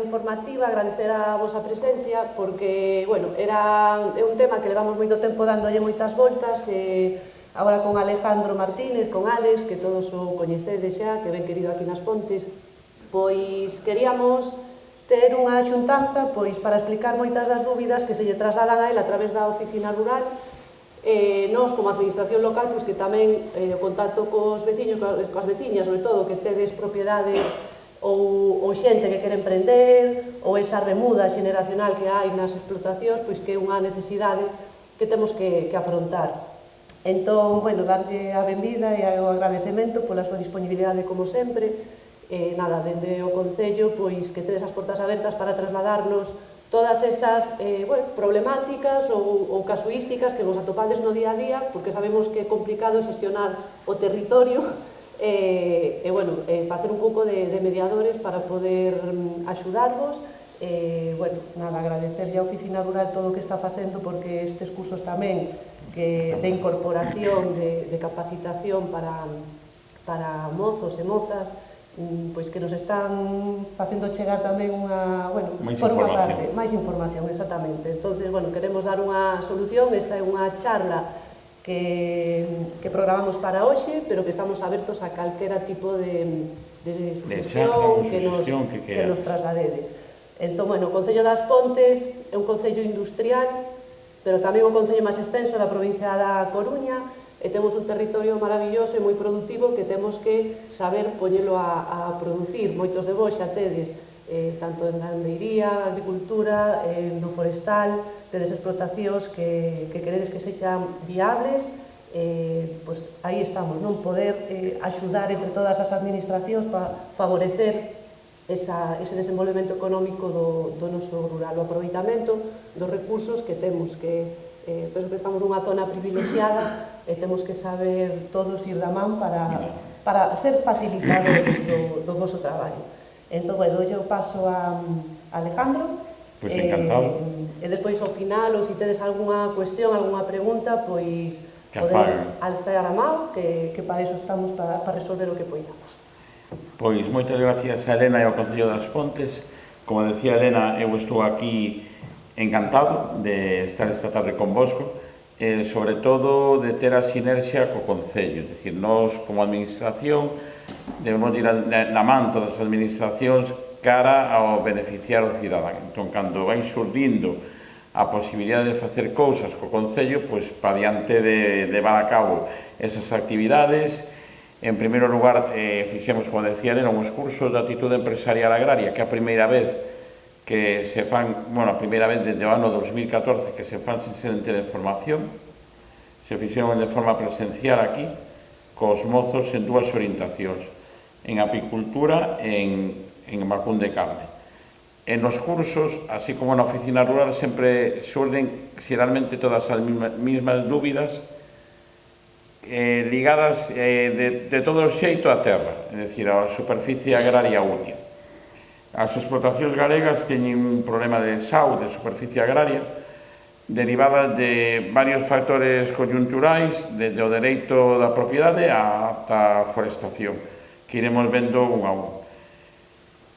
informativa, agradecer a vosa presencia, porque, bueno, é un tema que levamos moito tempo dándolle moitas voltas, agora con Alejandro Martínez, con Alex, que todos o coñecedes xa, que ben querido aquí nas Pontes, pois queríamos ter unha xuntanza para explicar moitas das dúbidas que se lle trasladan a él a través da oficina rural. Nós, como administración local, que tamén o contacto cos veciños, coas veciñas, sobre todo, que tedes propiedades ou xente que quere emprender, ou esa remuda xeneracional que hai nas explotacións, pois que é unha necesidade que temos que afrontar. Entón, bueno, darlle a benvida e o agradecemento pola súa disponibilidade como sempre. Nada, dende o Concello, pois que tedes as portas abertas para trasladarnos todas esas problemáticas ou casuísticas que vos atopades no día a día, porque sabemos que é complicado xestionar o territorio e facer un pouco de mediadores para poder axudarvos. Bueno, nada, agradecerlle á Oficina Rural todo o que está facendo, porque estes cursos tamén de incorporación, de capacitación para mozos e mozas, pois que nos están facendo chegar tamén por unha parte, máis información, exactamente. Entonces, bueno, queremos dar unha solución. Esta é unha charla que programamos para hoxe, pero que estamos abertos a calquera tipo de solución que nos trasladedes. Entón, bueno, o Concello das Pontes é un concello industrial, pero tamén un concello máis extenso da provincia da Coruña, e temos un territorio maravilloso e moi productivo que temos que saber poñelo a producir. Moitos de vos xa tedes, tanto en gandeiría, agricultura, no forestal, tedes explotacións que queredes que sexan viables, pois aí estamos, non? Poder axudar entre todas as administracións para favorecer ese desenvolvemento económico do noso rural, o aproveitamento dos recursos que temos, que penso que estamos nunha zona privilexiada e temos que saber todos ir da man para ser facilitadores do vosso traballo. Entón, bueno, eu paso a Alejandro. Pois encantado. E despois, ao final, ou se tedes algunha cuestión, algunha pregunta, pois podedes alzar a mão, que para iso estamos, para resolver o que poidamos. Pois moitas gracias a Elena e ao Concello das Pontes. Como decía Elena, eu estou aquí encantado de estar esta tarde convosco, sobre todo de ter a sinerxia co Concello. É dicir, nós, como administración, debemos ir na man todas as administracións cara ao beneficiar o cidadán. Entón, cando vai surdindo a posibilidade de facer cousas co Concello, pois, para diante de levar a cabo esas actividades. En primeiro lugar, fixemos, como decía Elena, uns cursos de actitude empresarial agraria, que é a primeira vez que se fan, a primeira vez desde o ano 2014 que se fan sin ser en teleformación. Se fixeron de forma presencial aquí, cos mozos en dúas orientacións, en apicultura e en vacún de carne. En os cursos, así como na oficina rural, sempre xurden xeralmente todas as mesmas dúbidas ligadas de todo o xeito á terra, é dicir, á superficie agraria útil. As explotacións galegas teñen un problema de SAU, de superficie agraria, derivada de varios factores coyunturais, desde o dereito da propiedade ata a forestación, que iremos vendo un a un.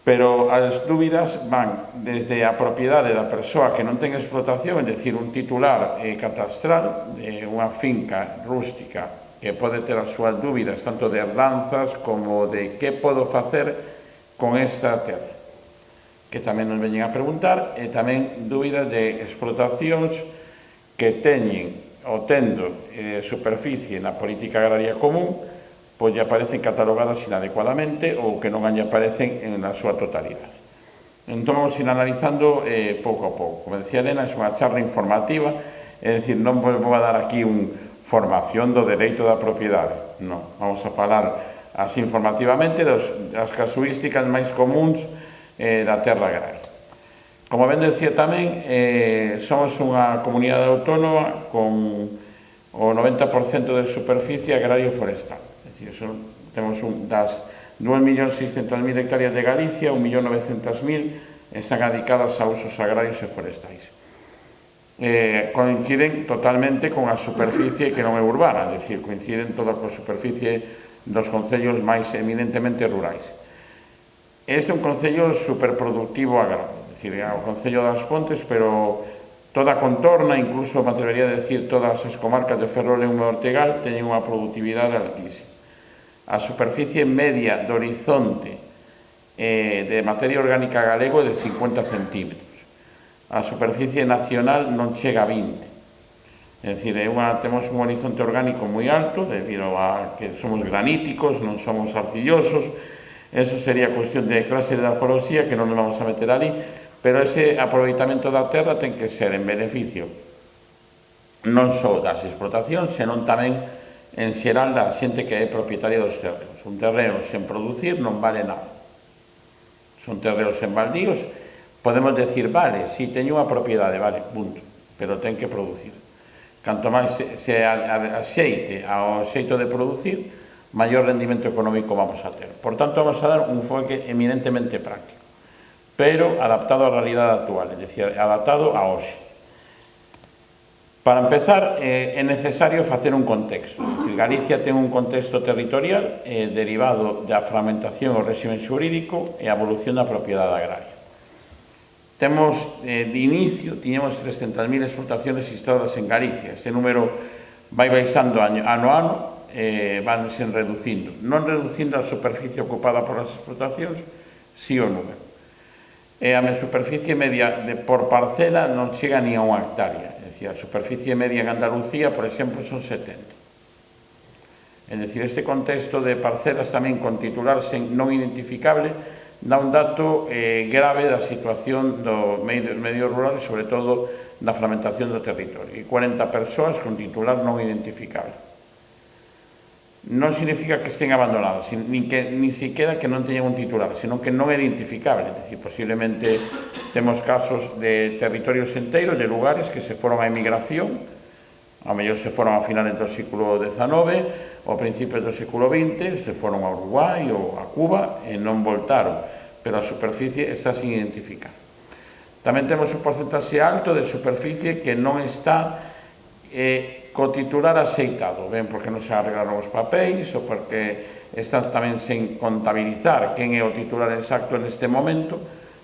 Pero as dúbidas van desde a propiedade da persoa que non ten explotación, é dicir, un titular catastral de unha finca rústica que pode ter as súas dúbidas tanto de herdanzas como de que podo facer con esta terra, que tamén nos veñen a preguntar, e tamén dúbidas de explotacións que teñen ou tendo superficie na política agraria común, pois lle aparecen catalogadas inadecuadamente ou que non lle aparecen na súa totalidade. Entón, vamos ir analizando pouco a pouco. Como decía Elena, é unha charla informativa, é dicir, non vou a dar aquí unha formación do dereito da propiedade, non. Vamos a falar así informativamente das casuísticas máis comuns da terra agraria. Como ben decía tamén, somos unha comunidade autónoma con o 90% de superficie agrario forestal. É dicir, temos das 2.600.000 hectáreas de Galicia, 1.900.000 están dedicadas a usos agrarios e forestais. Coinciden totalmente con a superficie que non é urbana, é dicir, coinciden toda a superficie dos concellos máis eminentemente rurais. Este é un concello superproductivo agrario, é dicir, é o Concello das Pontes, pero toda a contorna, incluso me atrevería a decir todas as comarcas de Ferrol e Ume Ortegal, teñen unha productividade altísima. A superficie media do horizonte de materia orgánica galego é de 50 centímetros. A superficie nacional non chega a 20. É dicir, temos un horizonte orgánico moi alto, debido a que somos graníticos, non somos arcillosos. Eso sería cuestión de clase de aforosía, que non nos vamos a meter ali, pero ese aproveitamento da terra ten que ser en beneficio non só das explotacións, senón tamén en xeral da xente que é propietaria dos terreos. Un terreo sen producir non vale nada. Son terreos en baldíos, podemos decir, vale, si teño unha propiedade, vale, punto, pero ten que producir. Canto máis se axeite ao xeito de producir, maior rendimento económico vamos a ter. Por tanto, vamos a dar un enfoque eminentemente práctico, pero adaptado á realidade actual, é dicir, adaptado a hoxe. Para empezar, é necesario facer un contexto. É dicir, Galicia ten un contexto territorial derivado da fragmentación do réxime xurídico e a evolución da propiedade agraria. Temos, de inicio, tiñamos 300.000 explotaciones instaladas en Galicia. Este número vai baixando ano a ano, vanse reducindo. Non reducindo a superficie ocupada por as explotacións, si o número. E a superficie media por parcela non chega ni a 1 hectárea. É dicir, a superficie media en Andalucía, por exemplo, son 70. É dicir, este contexto de parcelas tamén con titular non identificable dá un dato grave da situación do medio rural e, sobre todo, da fragmentación do territorio. E 40 persoas con titular non identificable. Non significa que estén abandonados, ni siquiera que non teñan un titular, senón que non é identificable. É dicir, posiblemente temos casos de territorios enteiros, de lugares que se foron a emigración, ao mellor se foron a finales do século XIX, ao principios do século XX, se foron a Uruguai ou a Cuba e non voltaron, pero a superficie está sin identificar. Tamén temos un porcentaxe alto de superficie que non está co titular aceitado, ben porque non se arreglaron os papéis ou porque están tamén sen contabilizar quen é o titular exacto neste momento,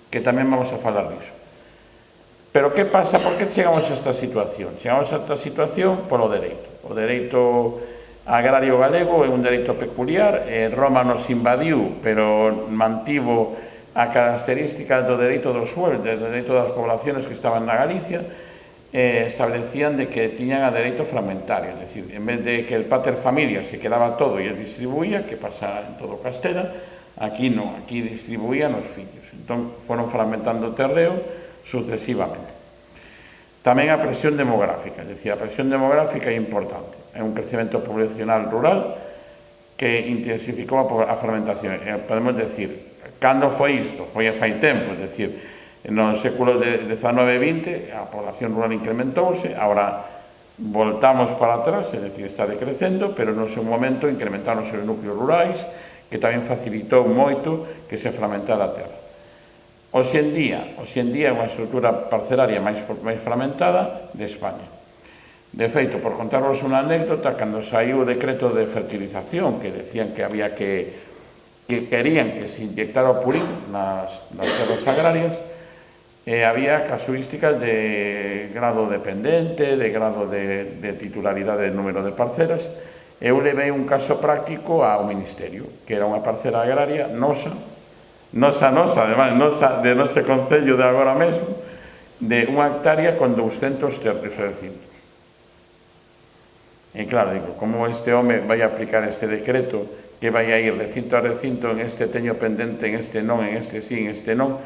que tamén vamos a falar disso. Pero que pasa? Por que chegamos a esta situación? Chegamos a esta situación polo dereito. O dereito agrario galego é un dereito peculiar, Roma nos invadiu, pero mantivo a característica do dereito do suelo, do dereito das poblaciones que estaban na Galicia, establecían de que tiñan a dereito fragmentario, é dicir, en vez de que el pater familia se quedaba todo e el distribuía, que pasa en todo Castela, aquí non, aquí distribuían os fillos. Entón, foron fragmentando o terreo sucesivamente. Tamén a presión demográfica, é dicir, a presión demográfica é importante. É un crecemento poblacional rural que intensificou a fragmentación. Podemos decir, cando foi isto? Foi fai tempo, é dicir, nos séculos XIX e XX a población rural incrementouse, agora voltamos para atrás, é dicir, está decrecendo, pero no seu momento incrementaronse os núcleos rurais, que tamén facilitou moito que se fragmentara a terra. Hoxe en día é unha estrutura parcelaria máis fragmentada de España. De feito, por contaros unha anécdota, cando saiu o decreto de fertilización, que decían que había que querían que se inyectara o purín nas terras agrarias, había casuísticas de grado dependente, de grado de titularidade del número de parcelas. Eu levei un caso práctico ao Ministerio, que era unha parcela agraria nosa, además, de noso concello de agora mesmo, de unha hectárea con 200 recintos. E claro, digo, como este home vai aplicar este decreto, que vai a ir recinto a recinto, en este teño pendente, en este non, en este sí, en este non,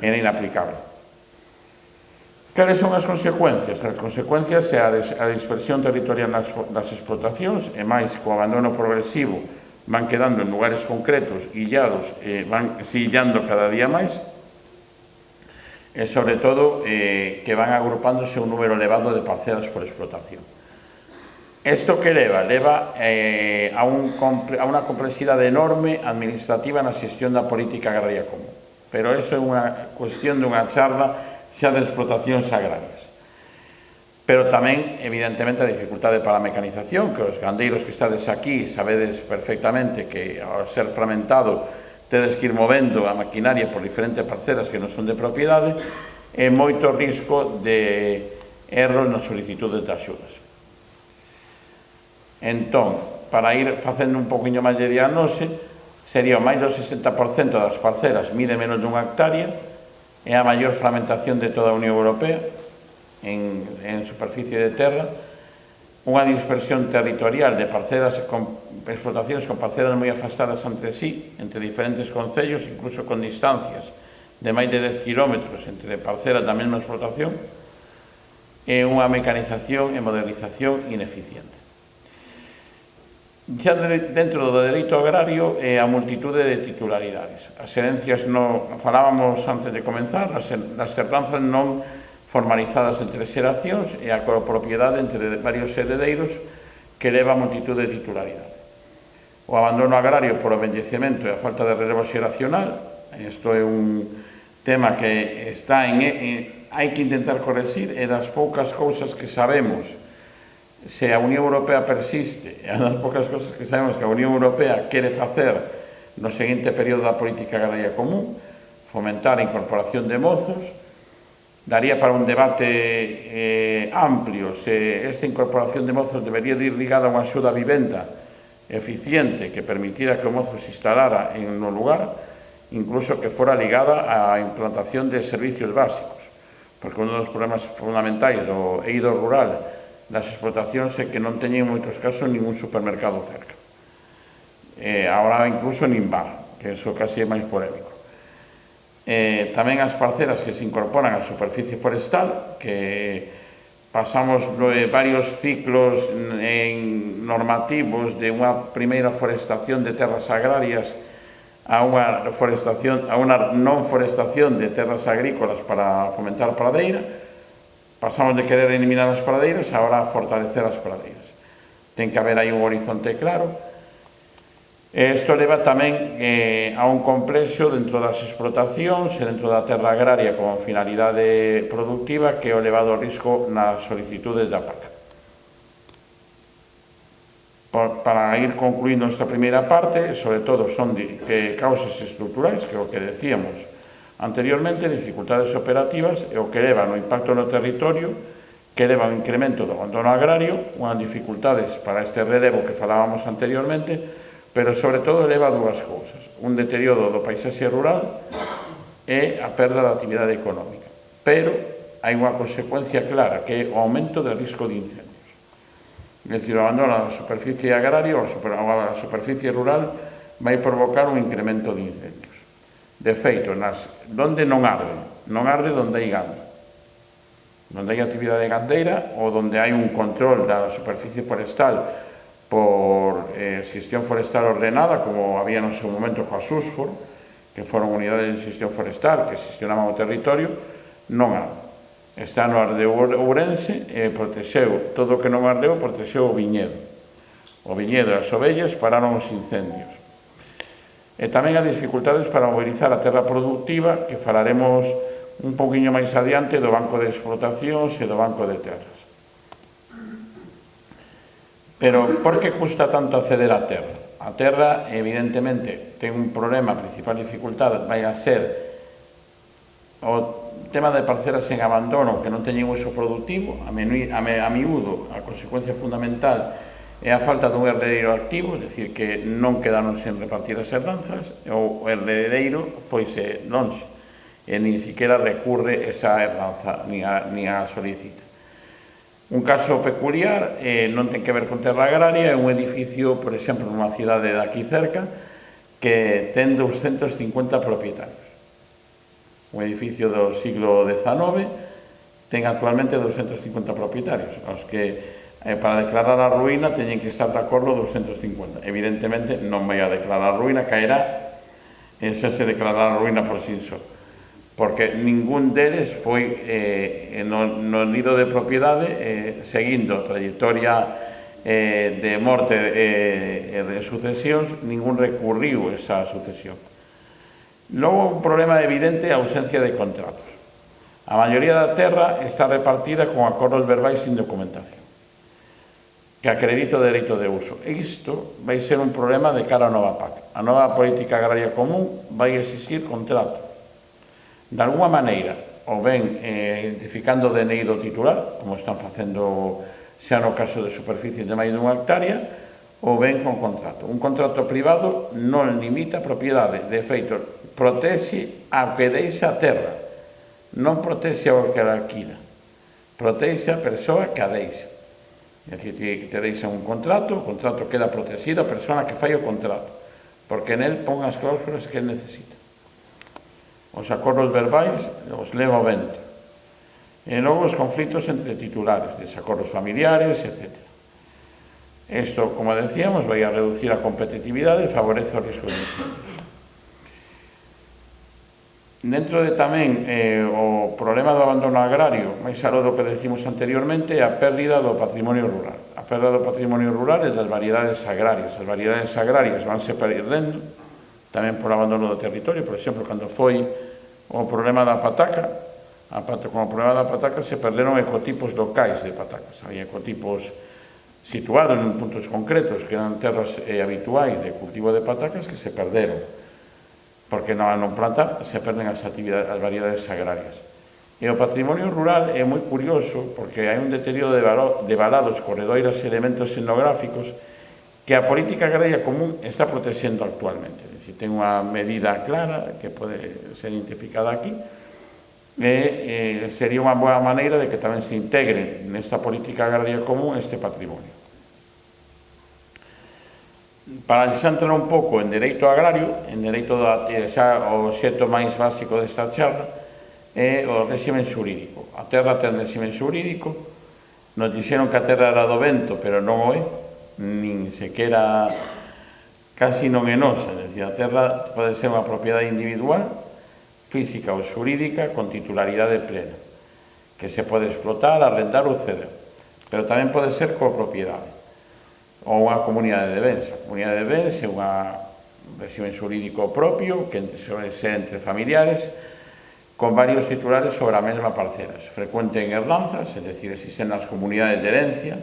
era inaplicable. Cales son as consecuencias? As consecuencias é a dispersión territorial das explotacións, e máis, co abandono progresivo, van quedando en lugares concretos, illados, van illando cada día máis, e, sobre todo, que van agrupándose un número elevado de parcelas por explotación. Isto que leva? Leva a unha complexidade enorme administrativa na xestión da política agraria común. Pero iso é unha cuestión dunha charla xa de explotacións agrarias. Pero tamén, evidentemente, a dificultade para a mecanización, que os gandeiros que estades aquí sabedes perfectamente que, ao ser fragmentado, tedes que ir movendo a maquinaria por diferentes parcelas que non son de propiedade, e moito risco de erros nas solicitudes de axudas. Entón, para ir facendo un poquinho máis de diagnose, sería o máis do 60% das parcelas mide menos dunha hectárea, é a maior fragmentación de toda a Unión Europea en superficie de terra, unha dispersión territorial de parcelas con explotacións con parcelas moi afastadas entre sí, entre diferentes concellos, incluso con distancias de máis de 10 kilómetros entre parcelas da mesma explotación, e unha mecanización e modernización ineficiente. Xa dentro do dereito agrario é a multitude de titularidades. As herencias, falábamos antes de comenzar, as herdranzas non formalizadas entre xeracións e a copropiedade entre varios heredeiros que leva a multitude de titularidade. O abandono agrario por envellecemento e a falta de relevo xeracional, isto é un tema que está hai que intentar corregir, é das poucas cousas que sabemos se a Unión Europea persiste, é das poucas cousas que sabemos que a Unión Europea quere facer no seguinte período da política agraria común, fomentar a incorporación de mozos. Daría para un debate amplio se esta incorporación de mozos debería de ir ligada a unha axuda a vivenda eficiente que permitira que o mozo se instalara en un lugar, incluso que fora ligada á implantación de servicios básicos, porque un dos problemas fundamentais do eido rural das explotacións é que non teñen en moitos casos ningún supermercado cerca. Agora incluso nin bar, que iso casi é máis polémico. Tamén as parcelas que se incorporan á superficie forestal, que pasamos varios ciclos normativos de unha primeira forestación de terras agrarias a unha non forestación de terras agrícolas para fomentar a pradeira. Pasamos de querer eliminar as pradeiras a ahora fortalecer as pradeiras. Ten que haber aí un horizonte claro. Isto leva tamén a un complexo dentro das explotacións e dentro da terra agraria con finalidade productiva que é o elevado risco nas solicitudes da PAC. Para ir concluindo esta primeira parte, sobre todo son causas estruturais, que é o que decíamos anteriormente, dificultades operativas e o que leva no impacto no territorio, que leva un incremento do abandono agrario, unhas dificultades para este relevo que falábamos anteriormente, pero sobre todo leva dúas cousas, un deterioro do paisaxe rural e a perda da actividade económica. Pero hai unha consecuencia clara, que é o aumento do risco de incendios. É dicir, o abandono da superficie agraria ou a superficie rural vai provocar un incremento de incendios. De feito, donde non arde donde hai gando. Donde hai actividade gandeira ou donde hai un control da superficie forestal por xestión forestal ordenada, como había no seu momento coa SUSFOR, que foron unidades de xestión forestal que xestionaban o territorio, non arde. Está no ardeu Ourense e protexeu todo o que non ardeu, protexeu o viñedo. O viñedo e as ovellas pararon os incendios. E tamén as dificultades para mobilizar a terra productiva, que falaremos un poquinho máis adiante do Banco de Explotacións e do Banco de Terras. Pero por que custa tanto acceder á terra? A terra, evidentemente, ten un problema, a principal dificultade vai a ser o tema de parcelas en abandono que non teñen uso productivo, a miúdo, a consecuencia fundamental é a falta dun herdeiro activo, é dicir, que non quedaron sen repartir as herdranzas, o herdeiro foise lonxe, e nin siquiera recurre esa herdranza, ni a solicita. Un caso peculiar non ten que ver con terra agraria, é un edificio, por exemplo, nunha cidade de aquí cerca, que ten 250 propietarios. Un edificio do siglo XIX ten actualmente 250 propietarios, aos que para declarar a ruína teñen que estar de acordo 250. Evidentemente non vai a declarar a ruína, caerá e xa se declarará a ruína por sin só, porque ningún deles foi no nido de propiedade seguindo a trayectoria de morte e de sucesións, ningún recurriu esa sucesión. Logo, un problema evidente é a ausencia de contratos. A maioría da terra está repartida con acordos verbais sin documentación, que acredita o dereito de uso. E isto vai ser un problema de cara a nova PAC. A nova política agraria común vai exixir contrato. De alguma maneira, ou ben identificando o DNI do titular, como están facendo xa no caso de superficie de máis dunha hectárea, ou ben con contrato. Un contrato privado non limita a propiedade, de feito, protexe ao que deixa a terra, non protexe ao que a alquila, protexe a persoa que a deixa. É dicir, que te deixa un contrato, o contrato queda protegido a persoa que fai o contrato, porque nel pon as cláusulas que el necesita. Os acordos verbais os leva o vento. E logo os conflitos entre titulares, desacordos familiares, etc. Isto, como decíamos, vai a reducir a competitividade e favorece o risco de incendios. Dentro de tamén o problema do abandono agrario, máis aló do que decimos anteriormente, é a pérdida do patrimonio rural. A pérdida do patrimonio rural e das variedades agrarias. As variedades agrarias vanse perdendo tamén por abandono do territorio. Por exemplo, cando foi o problema da pataca, con o problema da pataca se perderon ecotipos locais de patacas. Había ecotipos situados en puntos concretos que eran terras habituais de cultivo de patacas que se perderon porque non plantar se perden as variedades agrarias. E o patrimonio rural é moi curioso porque hai un deterioro de valados, corredoiras e elementos etnográficos que a política agraria común está protexendo actualmente. É dicir, ten unha medida clara que pode ser identificada aquí e sería unha boa maneira de que tamén se integre nesta política agraria común este patrimonio. Para xa entrar un pouco en dereito agrario, en dereito xa o xeito máis básico desta charla, é o réximen xurídico. A terra ten réximen xurídico, nos dixeron que a terra era do vento, pero non o é, nin sequera casi non é nosa. É dicir, a terra pode ser unha propiedade individual, física ou xurídica, con titularidade plena, que se pode explotar, arrendar ou ceder, pero tamén pode ser copropiedade ou unha comunidade de bens. A comunidade de bens é un réximen xurídico propio que suele ser entre familiares con varios titulares sobre a mesma parcela. Se frecuente en herdanzas, é dicir, existen as comunidades de herencia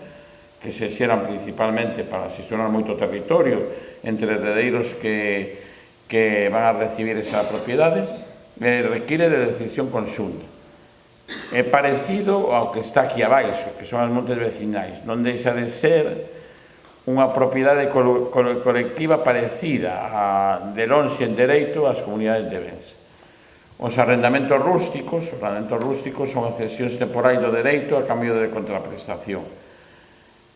que se xeran principalmente para xestionar moito territorio entre heredeiros que van a recibir esa propiedade, require de decisión conxunta. É parecido ao que está aquí abaixo, que son as montes vecinais. Non deixa de ser unha propiedade colectiva parecida de lonxe en dereito ás comunidades de bens. Os arrendamentos rústicos son accesións temporais do dereito a cambio de contraprestación.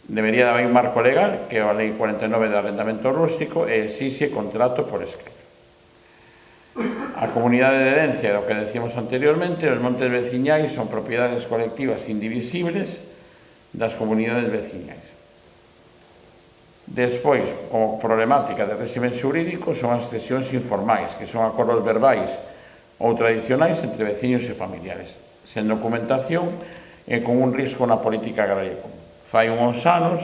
Debería haber un marco legal, que é a Lei 49 de arrendamento rústico, e exixe contrato por escrito. A comunidade de herencia, do que decíamos anteriormente, os montes veciñais son propiedades colectivas indivisibles das comunidades veciñais. Despois, como problemática de réximen xurídico, son as cesións informais, que son acordos verbais ou tradicionais entre veciños e familiares, sen documentación e con un risco na política agraria común. Fai uns anos,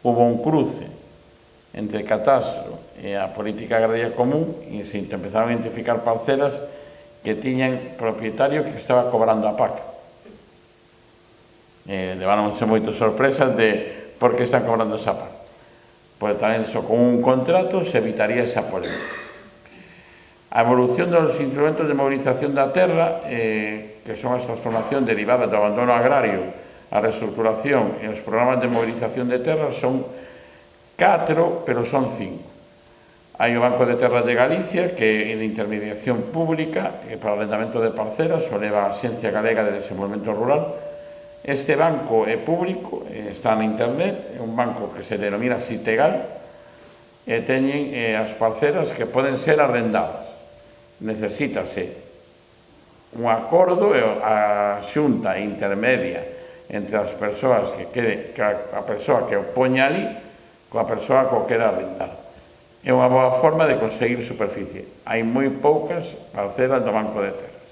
houve un cruce entre catastro e a política agraria común e se empezaron a identificar parcelas que tiñan propietario que estaba cobrando a PAC. Leváronse moitas sorpresas de por que están cobrando esa PAC. Pois tamén con un contrato se evitaría esa polémica. A evolución dos instrumentos de movilización da terra, que son as transformacións derivadas do abandono agrario, a reestructuración e os programas de movilización de terra son 4, pero son 5. Hai o Banco de Terras de Galicia, que é de intermediación pública para o arrendamento de parcelas, o leva a Axencia Galega de Desenvolvemento Rural. Este banco é público, está na internet, é un banco que se denomina Sitegal, e teñen as parcelas que poden ser arrendadas. Necesítase un acordo e a xunta intermedia entre as persoas que a persoa que o poña ali coa persoa que o quera arrendar. É unha boa forma de conseguir superficie. Hai moi poucas parcelas do Banco de Terras,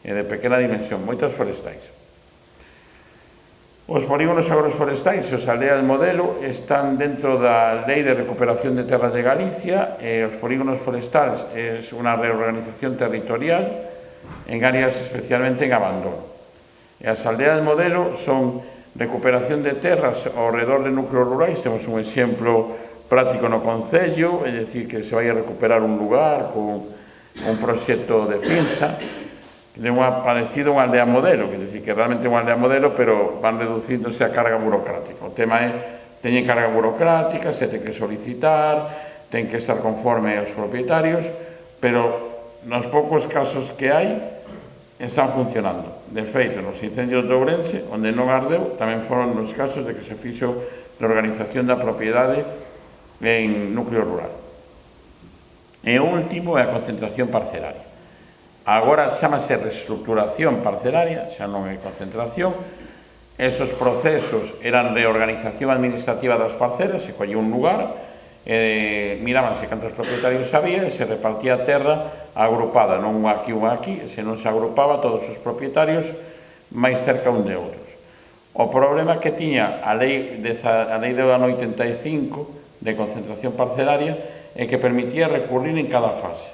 e de pequena dimensión, moitas forestais. Os polígonos agroforestais e os aldeas modelo están dentro da Lei de Recuperación de Terras de Galicia e os polígonos forestales é unha reorganización territorial en áreas especialmente en abandono. E as aldeas modelo son recuperación de terras ao redor de núcleos rurais. Temos un exemplo práctico no Concello, é dicir, que se vai a recuperar un lugar con un proxecto de finsa, de unha parecido a unha aldea modelo, que decir que realmente é unha aldea modelo, pero van reducíndose a carga burocrática. O tema é, teñen carga burocrática, se ten que solicitar, ten que estar conforme aos propietarios, pero nos poucos casos que hai, están funcionando. De feito, nos incendios de Ourense, onde non ardeu, tamén foron nos casos de que se fixo a organización da propiedade en núcleo rural. E o último é a concentración parcelaria. Agora chamase reestructuración parcelaria, xa non é concentración. Esos procesos eran de organización administrativa das parcelas, se collía un lugar, mirábanse cantos propietarios había e se repartía a terra agrupada, non unha aquí, se non se agrupaba todos os propietarios máis cerca un de outros. O problema que tiña a lei do ano 85 de concentración parcelaria é que permitía recurrir en cada fase.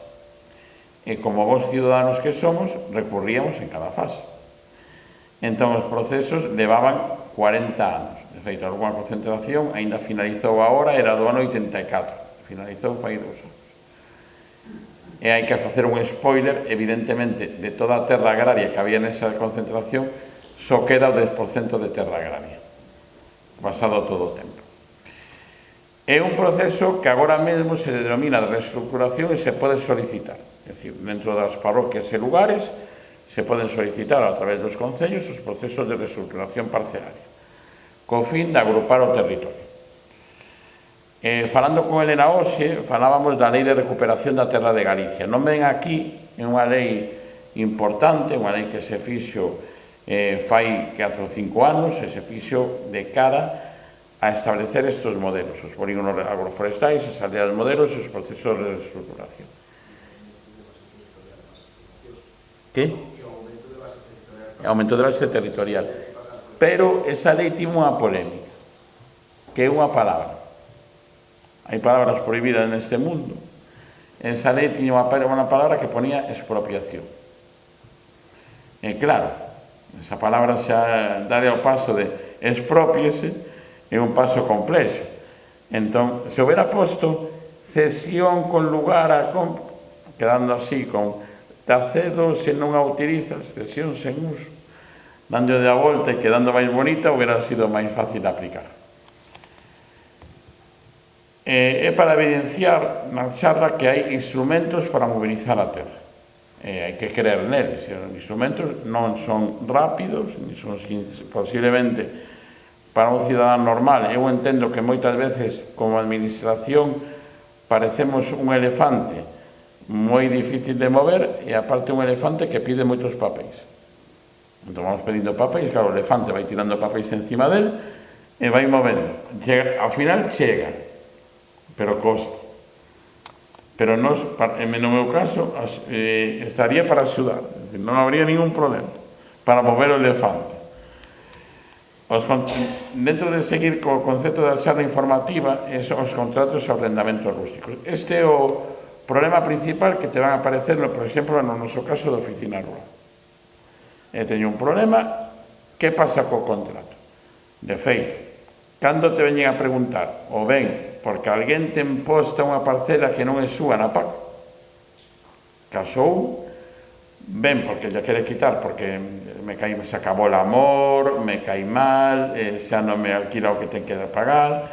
E como bons ciudadanos que somos, recurríamos en cada fase. Entón, os procesos levaban 40 anos. De feito, alguna concentración aínda finalizou agora, era do ano 84. Finalizou fai 2 anos. E hai que facer un spoiler, evidentemente, de toda a terra agraria que había nesa concentración, só queda o 10% de terra agraria. Pasado todo o tempo. É un proceso que agora mesmo se denomina de reestructuración e se pode solicitar. É dicir, dentro das parroquias e lugares se poden solicitar a través dos concellos os procesos de reestructuración parcelaria, co fin de agrupar o territorio. Falando con Elena hoxe, falábamos da Lei de Recuperación da Terra de Galicia. Non ven aquí, é unha lei importante, unha lei que se fixo fai 4 ou 5 anos, e se fixo de cara a establecer estes modelos, os polígonos agroforestais, as aldeas modelos e os procesos de reestructuración. ¿Qué? Aumento de base territorial. Pero esa lei tivo unha polémica, que é unha palabra. Hai palabras prohibidas neste mundo. Esa lei tiña unha palabra que ponía expropiación. E claro, esa palabra xa dale ao paso de expropiese é un paso complexo. Entón, se houbera posto cesión con lugar a quedando así con tacedo se non a utilizas, cesión sen uso, dando de a volta e quedando máis bonita, hubiera sido máis fácil de aplicar. É para evidenciar na charla que hai instrumentos para mobilizar a terra. Hai que creer neles. Os instrumentos non son rápidos, ni son posiblemente para un cidadán normal. Eu entendo que moitas veces, como administración, parecemos un elefante moi difícil de mover e aparte un elefante que pide moitos papéis. Entón vamos pedindo papéis, claro, o elefante vai tirando papéis encima del e vai movendo. Ao final chega, pero costa. Pero no meu caso estaría para axudar, non habría ningún problema para mover o elefante. Dentro de seguir co concepto da charla informativa, os contratos e arrendamentos rústicos. Este é o problema principal que te van a aparecer, por exemplo, no noso caso de oficina rural. Teño un problema, que pasa co contrato? De feito, cando te veñen a preguntar, ou ben, porque alguén te imposta unha parcela que non é súa na PAC, casou, ben, porque lle quere quitar, porque se acabou o amor, me cae mal, xa non me alquila o que ten que pagar,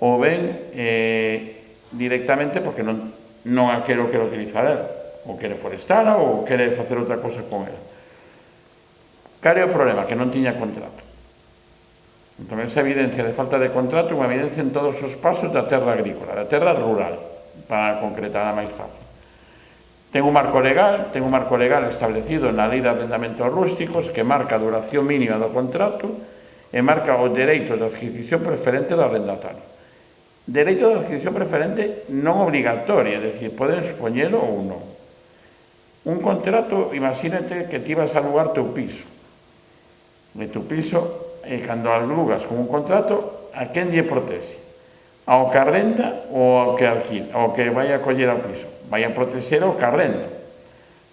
ou ben, directamente porque non a quero utilizar ela, ou quere forestala, ou quere facer outra cosa con ela. Cal é o problema? Que non tiña contrato. Entón, esa evidencia de falta de contrato é unha evidencia en todos os pasos da terra agrícola, da terra rural, para concretar máis fácil. Ten un marco legal establecido na Lei de Arrendamentos Rústicos que marca a duración mínima do contrato e marca os dereitos de adquisición preferente do arrendatario. Dereito de adquisición preferente non obligatoria, é dicir, podes poñelo ou non. Un contrato, imagínate que ti vas a alugar teu piso. E tu piso, cando alugas con un contrato, a quen lle protege? Ao que arrenda ou ao que alquila, ao que vai a coller ao piso? Vai a proteger ao que arrenda.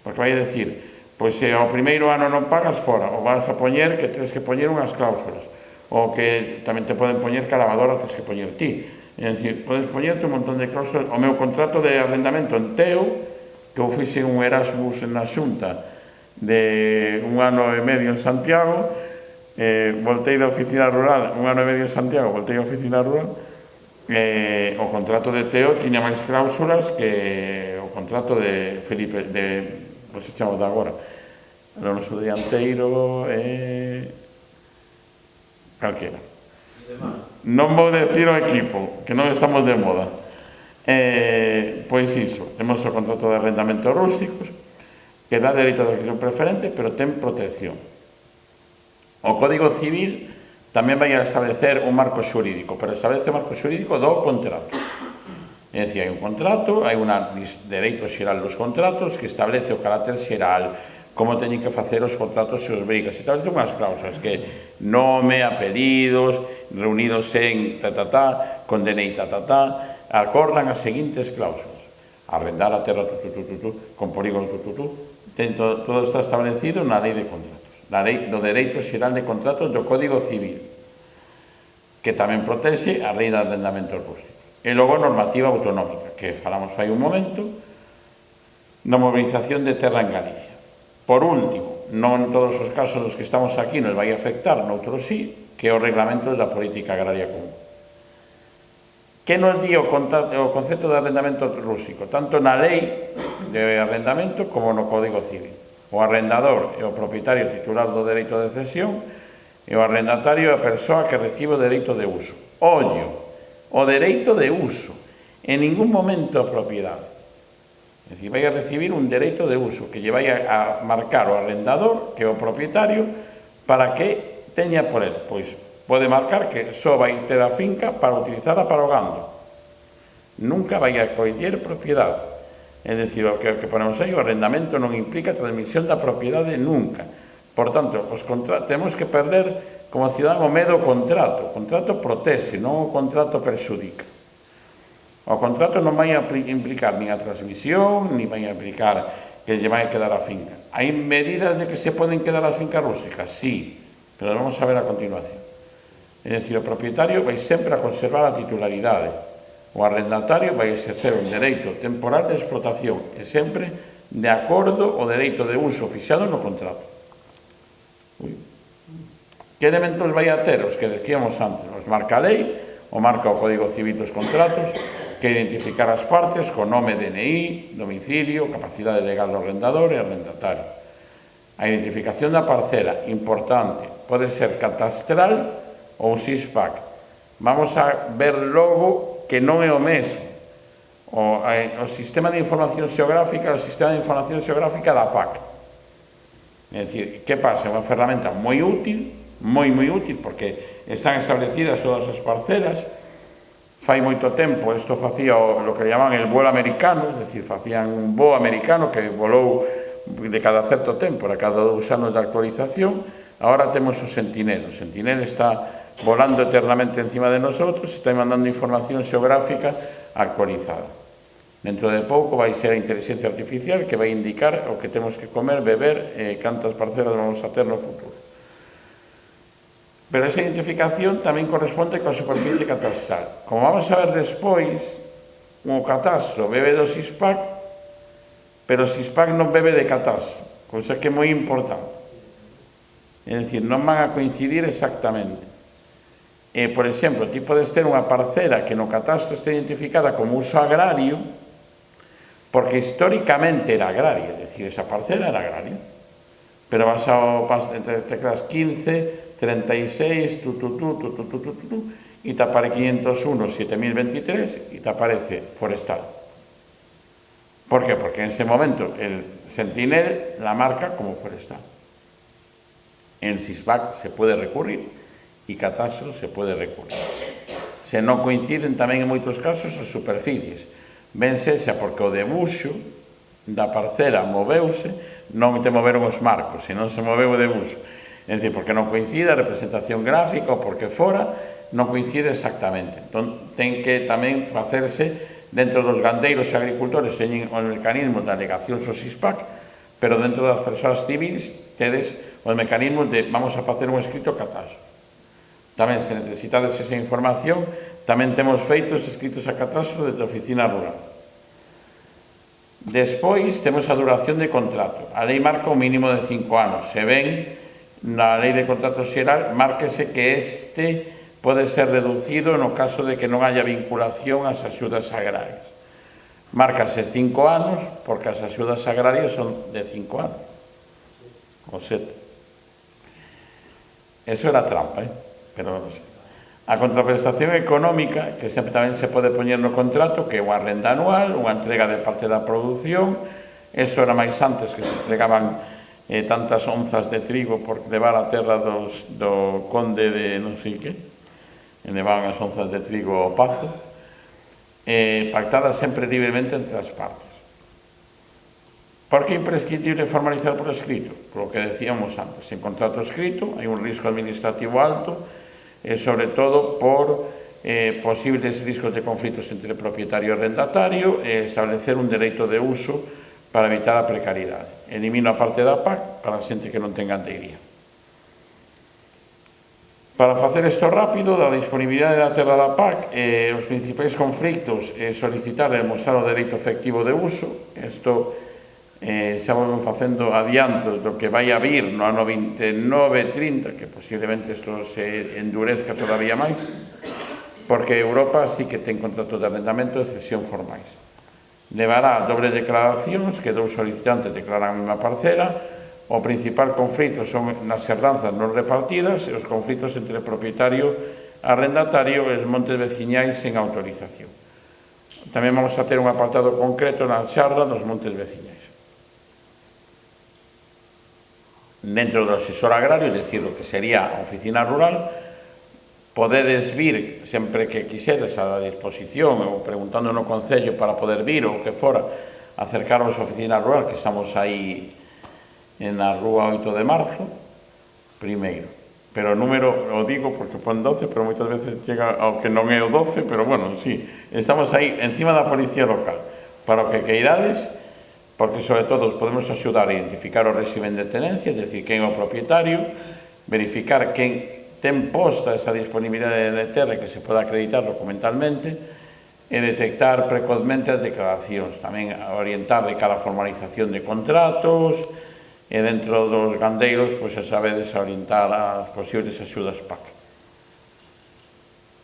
Porque vai a decir, pois se ao primeiro ano non pagas fora, ou vas a poñer que tens que poñer unhas cláusulas, ou que tamén te poden poñer que a lavadora tens que poñer ti. É dicir, podes poñerte un montón de cláusulas. O meu contrato de arrendamento en Teo, que eu fixe un Erasmus na Xunta de 1 ano e medio en Santiago, voltei da oficina rural, 1 ano e medio en Santiago, voltei da oficina rural, o contrato de Teo tiña máis cláusulas que o contrato de Felipe, como se chama de agora, o noso dianteiro calquera. Non vou decir o equipo, que non estamos de moda. Pois iso, temos o contrato de arrendamento rústicos, que dá dereito de adquisición preferente, pero ten protección. O Código Civil tamén vai a establecer un marco xurídico, pero establece o marco xurídico do contrato. É dicir, hai un contrato, hai un dereito xeral dos contratos que establece o carácter xeral, como teñen que facer os contratos e os brigas. Establece unhas cláusulas que nome, apelidos, reunidos en con DNI acordan as seguintes cláusulas: arrendar a terra con polígono todo está establecido na lei de contratos, na lei do dereito xeral de contratos do Código Civil, que tamén protexe a lei de arrendamento rústico. E logo normativa autonómica, que falamos fai un momento, na mobilización de terra en Galicia. Por último, non en todos os casos nos que estamos aquí nos vai afectar, noutros sí, que é o reglamento da política agraria común. Que nos di o concepto de arrendamento rústico, tanto na lei de arrendamento como no Código Civil. O arrendador é o propietario titular do dereito de cesión e o arrendatario é a persoa que recibe o dereito de uso. Ollo, o dereito de uso, en ningún momento a propiedade. É dicir, vai a recibir un dereito de uso que lle vai a marcar o arrendador, que é o propietario, para que teña por él. Pois pode marcar que só vai ter a finca para utilizarla para o gando. Nunca vai a coller propiedade. É dicir, o que ponemos aí, o arrendamento non implica transmisión da propiedade nunca. Por tanto, temos que perder como cidadán o medo ao contrato. O contrato protege, non o contrato perxudica. O contrato non vai a implicar nin a transmisión, nin vai a implicar que lle vai a quedar a finca. Hai medidas de que se poden quedar as fincas rústicas? Sí, pero vamos a ver a continuación. É dicir, o propietario vai sempre a conservar a titularidade. O arrendatario vai exercer un dereito temporal de explotación e sempre de acordo ao dereito de uso fixado no contrato. Que elementos vai a ter? Os que decíamos antes, os marca a lei, o marca o Código Civil dos contratos, que identificar as partes con nome, DNI, domicilio, capacidade legal do arrendador e arrendatario. A identificación da parcela, importante, pode ser catastral ou SISPAC. Vamos a ver logo que non é o mesmo. O Sistema de Información Xeográfica é o Sistema de Información Xeográfica da PAC. É dicir, que pasa? É unha ferramenta moi útil, moi útil, porque están establecidas todas as parcelas. Fai moito tempo, isto facía o que llaman el vuelo americano, é dicir, facían un voo americano que volou de cada certo tempo, a cada 2 anos de actualización. Agora temos o Sentinel. O Sentinel está volando eternamente encima de nosotros, está mandando información xeográfica actualizada. Dentro de pouco vai ser a inteligencia artificial que vai indicar o que temos que comer, beber e cantas parcelas vamos a ter no futuro. Pero esa identificación tamén corresponde coa superficie catastral. Como vamos a ver despois, o catastro bebe do SISPAC, pero o SISPAC non bebe de catastro, cousa que é moi importante. É dicir, non van a coincidir exactamente. Por exemplo, ti podes ter unha parcela que no catastro está identificada como uso agrario, porque históricamente era agraria, é dicir, esa parcela era agraria. Pero vas ao teclas 15, 36, e te apare 501, 7023 e te aparece forestal. ¿Por qué? Porque en ese momento el Sentinel la marca como forestal. En SISPAC se puede recurrir e catastro se puede recurrir. Se non coinciden tamén en moitos casos as superficies. Vense xa porque o debuxo da parcela moveuse, non te moveron os marcos, senón se moveu o debuxo. É dicir, porque non coincide a representación gráfica ou porque fora, non coincide exactamente. Entón, ten que tamén facerse dentro dos gandeiros e agricultores, teñen o mecanismo de alegacións ao SISPAC, pero dentro das persoas civis tedes os mecanismos de vamos a facer un escrito catastro. Tamén, se necesitades esa información, Tamén temos feitos escritos a catastro desde a oficina rural. Despois, temos a duración de contrato. A lei marca un mínimo de 5 anos. Se ven, na lei de contrato xeral, márquese que este pode ser reducido no caso de que non haya vinculación ás axudas agrarias. Márcase 5 anos, porque as axudas agrarias son de 5 anos. O 7. Eso era trampa, pero non sei. A contraprestación económica, que sempre tamén se pode poñer no contrato, que é unha renda anual, unha entrega de parte da produción. Isto era máis antes, que se entregaban tantas onzas de trigo por levar a terra do conde de non sei que, e levaban as onzas de trigo ao pazo, pactadas sempre libremente entre as partes. Por que é imprescindible formalizar por escrito? Por lo que decíamos antes, en contrato escrito hai un risco administrativo alto, e sobre todo por posibles riscos de conflitos entre propietario e arrendatario, e establecer un dereito de uso para evitar a precariedade. Elimino a parte da PAC para a xente que non tenga andeiría. Para facer isto rápido, da disponibilidade da terra da PAC, os principais conflitos é solicitar e demostrar o dereito efectivo de uso. Isto xa vamos facendo adiantos do que vai a vir no ano 29-30, que posiblemente isto se endurezca todavía máis, porque Europa sí que ten contratos de arrendamento de cesión formais. Levará dobles declaracións que dous solicitantes declaran unha parcela. O principal conflito son nas herdanzas non repartidas e os conflitos entre propietario e arrendatario e os montes veciñais sen autorización. Tamén vamos a ter un apartado concreto na charla dos montes veciñais. Dentro do asesor agrario, é dicir, o que sería a oficina rural, podedes vir sempre que quixeres a disposición ou preguntando no Concello para poder vir ou que fora acercaros á oficina rural, que estamos aí na Rúa 8 de Marzo, primeiro. Pero o número, o digo porque pon 12, pero moitas veces chega ao que non é o 12, pero bueno, sí, estamos aí encima da policía local, para o que queirades, porque sobre todo podemos axudar a identificar o réximen de tenencia, é dicir, quen é o propietario, verificar quen ten posta esa disponibilidade de terra que se poda acreditar documentalmente e detectar precozmente as declaracións, tamén orientar de cara a formalización de contratos e dentro dos gandeiros, pois xa sabedes, orientar as posibles axudas PAC.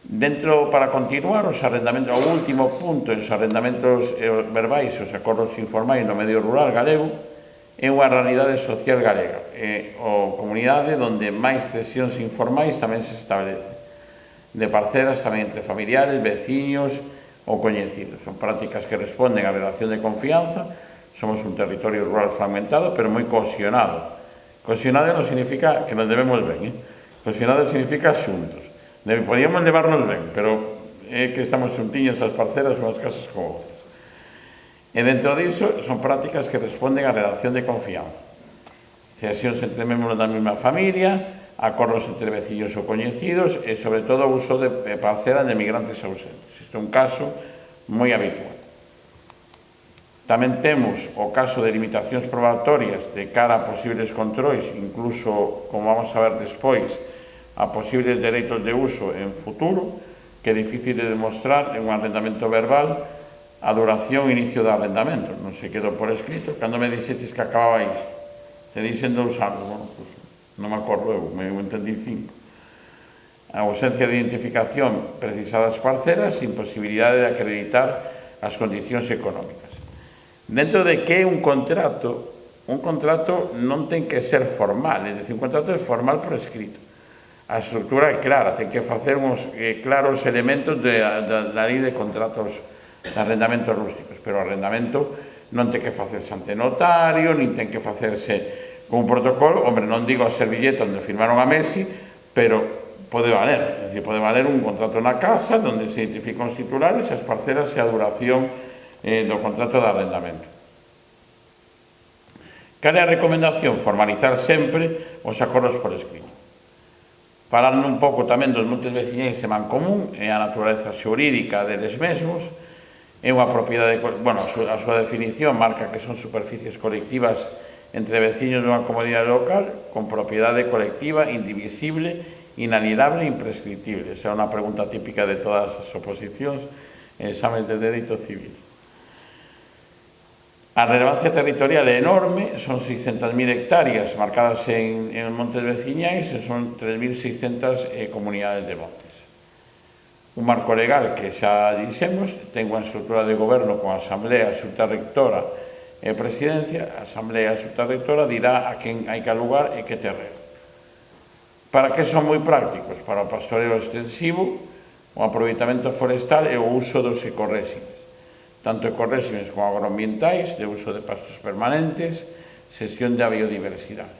Dentro, para continuar, os arrendamentos, o último punto, os arrendamentos verbais, os acordos informais no medio rural galego, é unha realidade social galega, é a comunidade onde máis cesións informais tamén se establece, de parcelas tamén entre familiares, veciños ou coñecidos. Son prácticas que responden á relación de confianza. Somos un territorio rural fragmentado, pero moi cohesionado. Cohesionado non significa que nos debemos ben, cohesionado significa xuntos. Podíamos levarnos ben, pero é que estamos xuntiños as parcelas unhas casas con outras. E dentro disso son prácticas que responden á relación de confianza. Cesións entre membros da mesma familia, acordos entre veciños ou coñecidos e, sobre todo, o uso de parcelas de migrantes ausentes. Isto é un caso moi habitual. Tamén temos o caso de limitacións probatorias de cara a posibles controis, incluso, como vamos a ver despois, a posibles dereitos de uso en futuro, que é difícil de demostrar en un arrendamento verbal a duración e inicio do arrendamento. Non se quedou por escrito. Cando me dixetes que acababais, te dixen 2 anos, bueno, pues, non me acordo eu, me entendí 5. A ausencia de identificación precisadas parcelas, imposibilidade de acreditar as condicións económicas. Dentro de que é un contrato non ten que ser formal, é dicir, un contrato é formal por escrito. A estructura é clara, ten que facer uns claros elementos da lei de contratos de arrendamentos rústicos, pero o arrendamento non ten que facerse ante notario, nin ten que facerse con un protocolo. Hombre, non digo a servilleta onde firmaron a Messi, pero pode valer, é dicir, pode valer un contrato na casa onde se identifican os titulares, as parcelas e a duración do contrato de arrendamento. Cal é a recomendación? Formalizar sempre os acordos por escrito. Falando un pouco tamén dos montes veciñais e mancomún e a naturaleza xurídica deles mesmos, é unha propiedade, bueno, a súa definición marca que son superficies colectivas entre veciños dunha comunidade local con propiedade colectiva, indivisible, inalienable e imprescriptible. Esa é unha pregunta típica de todas as oposicións en examen de dereito civil. A relevancia territorial é enorme, son 600.000 hectáreas marcadas en montes veciñais e son 3.600 comunidades de montes. Un marco legal que xa dixemos ten unha estrutura de goberno con asamblea, xunta rectora e presidencia. A asamblea e xunta rectora dirá a quen hai que alugar e que terreno. Para que son moi prácticos? Para o pastoreo extensivo, o aproveitamento forestal e o uso dos ecorréximes, tanto ecorréximes como agroambientais, de uso de pastos permanentes, xestión da biodiversidade.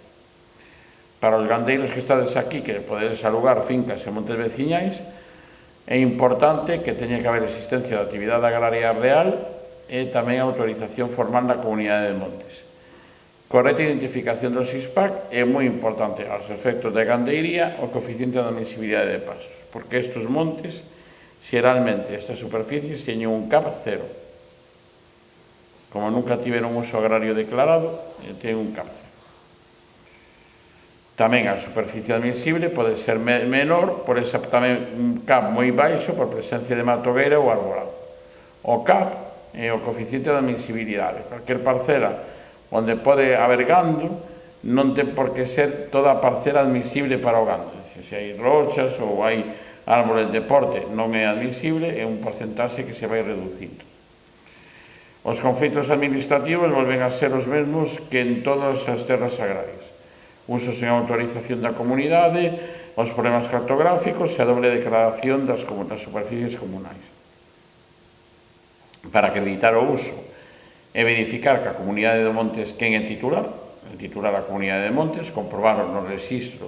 Para os gandeiros que estades aquí, que podedes alugar fincas e montes veciñais, é importante que teña que haber existencia de actividade agraria real e tamén autorización formal na comunidade de montes. Correcta identificación dos ISPAC é moi importante aos efectos de gandeiría o coeficiente de admisibilidade de pasos, porque estes montes, xeralmente, estas superficies teñen un CAP cero. Como nunca tiveron uso agrario declarado, ten un CAP cero. Tamén a superficie admisible pode ser menor, por esa tamén un CAP moi baixo por presencia de matogueira ou arborado. O CAP é o coeficiente de admisibilidade. Cualquier parcela onde pode haber gando non ten por que ser toda a parcela admisible para o gando. Se hai rochas ou hai árbores de porte non é admisible, é un porcentaxe que se vai reducindo. Os conflitos administrativos volven a ser os mesmos que en todas as terras agrarias. Uso sen autorización da comunidade, os problemas cartográficos e a doble declaración das superficies comunais. Para acreditar o uso e verificar que a comunidade de montes quen é titular a comunidade de montes, comprobar no registro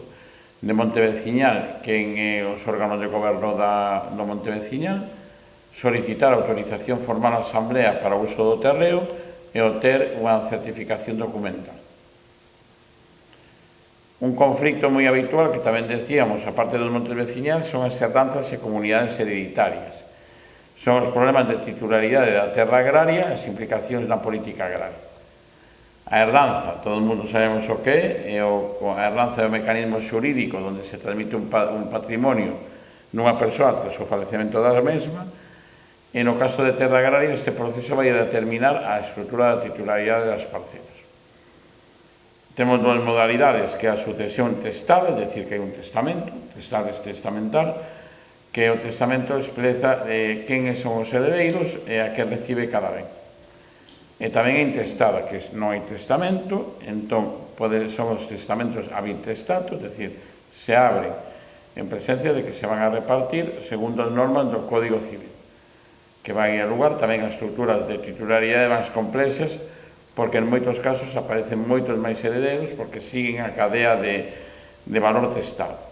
de monte veciñal quen é os órganos de goberno do monte veciñal, solicitar autorización formal á asamblea para o uso do terreo e obter unha certificación documental. Un conflicto moi habitual que tamén decíamos, aparte dos montes veciñais, son as herdanzas e comunidades hereditarias. Son os problemas de titularidade da terra agraria e as implicacións na política agraria. A herdanza, todo o mundo sabemos o que é, a herdanza é o mecanismo xurídico onde se transmite un patrimonio nunha persoa tras o falecemento da mesma, e no caso de terra agraria este proceso vai determinar a estrutura da titularidade das parcelas. Temos dúas modalidades, que é a sucesión testada, é dicir, que hai un testamento, testamental, que o testamento expresa quen son os heredeiros e a que recibe cada ben. E tamén é intestada, que non hai testamento, entón son os testamentos ab intestato, é dicir, se abre en presencia de que se van a repartir segundo as normas do Código Civil, que vai a lugar tamén a estruturas de titularidade máis complexas, porque en moitos casos aparecen moitos máis heredeiros porque siguen a cadea de valor testado.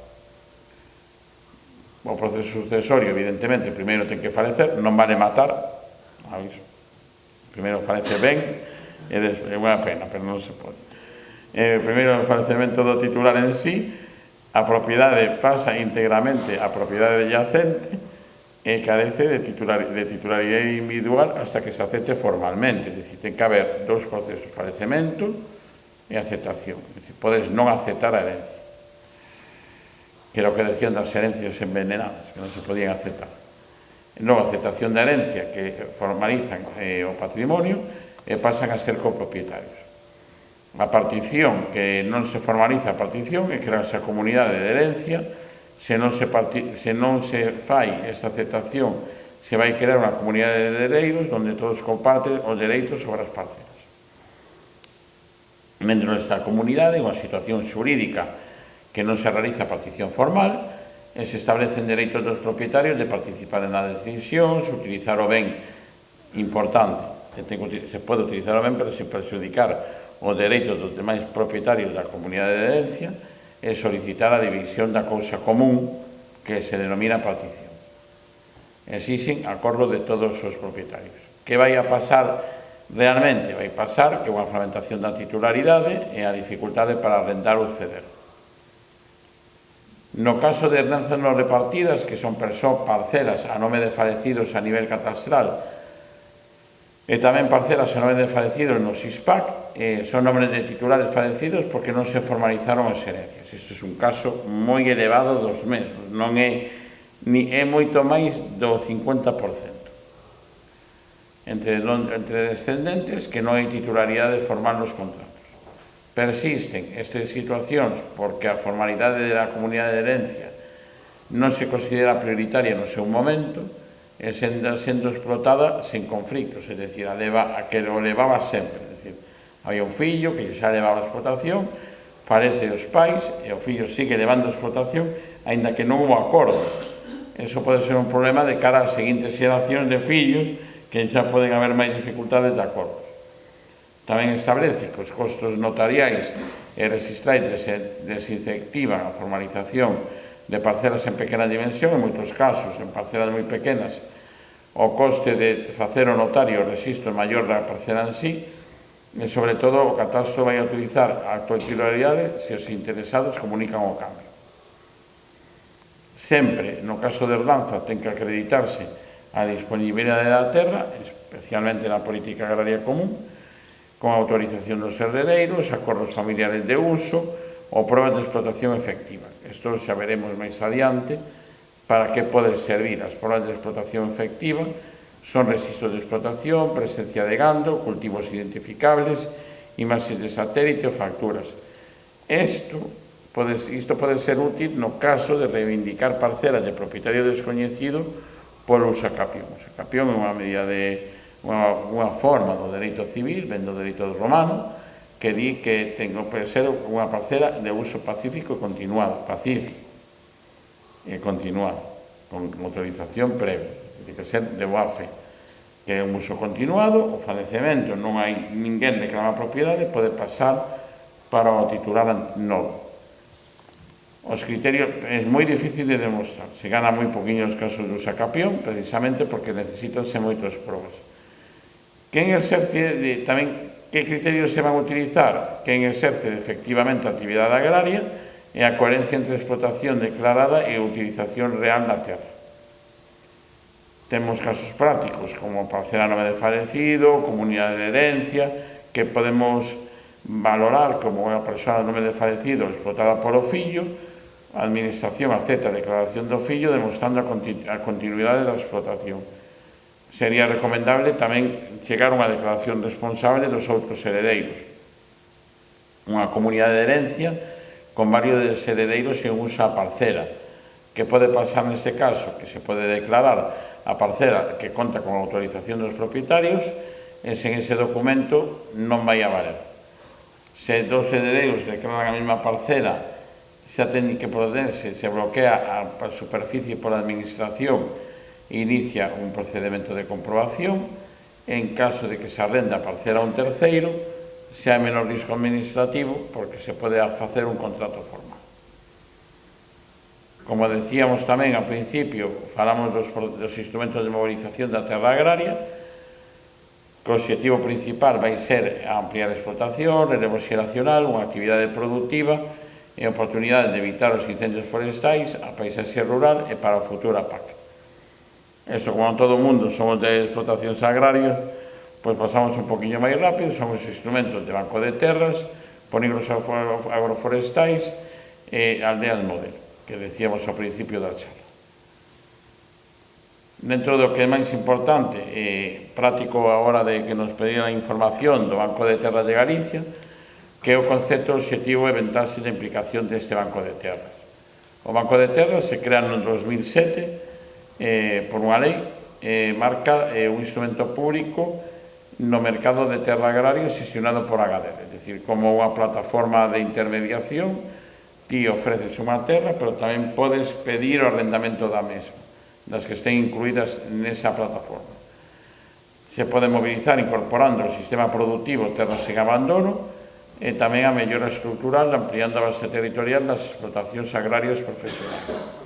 O proceso sucesorio, evidentemente, primeiro ten que falecer, non vale matar, primeiro falece ben, é unha pena, pero non se pode. Primeiro o falecemento do titular en sí, a propiedade pasa íntegramente a propiedade yacente, e carece de titularidade individual hasta que se acepte formalmente. É dicir, ten que haber dous procesos, falecemento e aceptación. É dicir, podes non aceptar a herencia, que era o que decían das herencias envenenadas, que non se podían aceptar. E non, aceptación da herencia, que formalizan o patrimonio e pasan a ser copropietarios. A partición, que non se formaliza a partición, e crearse a comunidade de herencia. Se non se fai esta aceptación, se vai crear unha comunidade de heredeiros onde todos comparten os dereitos sobre as parcelas. Dentro desta comunidade, unha situación xurídica que non se realiza a partición formal, e se establecen dereitos dos propietarios de participar na decisión, se utilizar o ben importante, se pode utilizar o ben, pero sen perjudicar os dereitos dos demais propietarios da comunidade de herencia, e solicitar a división da cousa común que se denomina partición. Exixen acordo de todos os propietarios. Que vai a pasar realmente? Vai pasar que unha fragmentación da titularidade e a dificultade para arrendar ou ceder. No caso de herdanzas non repartidas, que son parcelas a nome de falecidos a nivel catastral, E tamén parcelas a nome de falecidos no SISPAC, son nombres de titulares falecidos porque non se formalizaron as herencias. Isto é un caso moi elevado dos mesmos, non é moito máis do 50% entre descendentes que non hai titularidade formal nos contratos. Persisten estas situacións porque a formalidade da comunidade de herencia non se considera prioritaria no seu momento e sendo explotada sen conflictos, é dicir, a que o levaba sempre. É dicir, había un fillo que xa levaba a explotación, falece os pais e o fillo sigue levando a explotación, aínda que non houve acordo. Eso pode ser un problema de cara ás seguintes xeracións de fillos que xa poden haber máis dificultades de acordos. Tamén establece que os costos notariais e registrais desincentivan a formalización de parcelas en pequena dimensión, en moitos casos, en parcelas moi pequenas, o coste de facer o notario o registro maior da parcela en sí, e, sobre todo, o catastro vai a utilizar a titularidade se os interesados comunican o cambio. Sempre, no caso de herdanza, ten que acreditarse a disponibilidade da terra, especialmente na política agraria común, con autorización dos herdeiros, acordos familiares de uso ou probas de explotación efectiva. Isto xa veremos máis adiante para que pode servir. As probas de explotación efectiva son registros de explotación, presencia de gando, cultivos identificables, imaxes de satélite ou facturas. Isto pode ser útil no caso de reivindicar parcelas de propietario descoñecido polo usacapión. O usacapión é unha medida unha forma do dereito civil, ven do dereito romano, que di que ten que ser unha parcela de uso pacífico e continuado, con autorización previa, ten que ser de boa fe, que é un uso continuado, o falecemento, non hai ninguén reclama a propiedade, pode pasar para o titular novo. Os criterios é moi difícil de demostrar, se gana moi poquinho os casos do usacapión, precisamente porque necesitanse moitas probas. Quen exerce tamén que criterios se van a utilizar? Quen exerce efectivamente a actividade agraria e a coherencia entre explotación declarada e a utilización real da terra. Temos casos prácticos como parcela a nome de falecido, comunidade de herencia, que podemos valorar como unha persoa a nome de falecido explotada polo fillo, a administración acepta a declaración do fillo demostrando a continuidade da explotación. Sería recomendable tamén chegar a unha declaración responsable dos outros heredeiros. Unha comunidade de herencia con varios heredeiros en usa a parcela. Que pode pasar neste caso? Que se pode declarar a parcela que conta con autorización dos propietarios e sen ese documento non vai a valer. Se dos heredeiros declaran a mesma parcela, xa ten que poderse, se bloquea a superficie pola administración, inicia un procedimento de comprobación. En caso de que se arrenda a parcela a un terceiro, se hai menor risco administrativo porque se pode facer un contrato formal. Como decíamos tamén ao principio, falamos dos instrumentos de movilización da terra agraria, que o objetivo principal vai ser ampliar a explotación, relevo xeracional, unha actividade productiva e oportunidade de evitar os incendios forestais, a paisaxe rural e para o futuro a PAC. Isto, como en todo o mundo somos de explotacións agrarias, pois pasamos un poquinho máis rápido, son os instrumentos de banco de terras, polígonos agroforestais e aldeas modelo, que decíamos ao principio da charla. Dentro do que é máis importante e práctico a hora de que nos pediran a información do Banco de Terras de Galicia, que é o concepto objetivo e vantaxes da implicación deste Banco de Terras. O Banco de Terras se crea no 2007 por unha lei, marca un instrumento público no mercado de terra agrario xestionado por Agadere, é dicir, como unha plataforma de intermediación, ti ofreces unha terra, pero tamén podes pedir o arrendamento da mesma, das que estén incluídas nesa plataforma. Se pode mobilizar incorporando o sistema productivo terras en abandono e tamén a mellora estructural ampliando a base territorial das explotacións agrarias profesionais.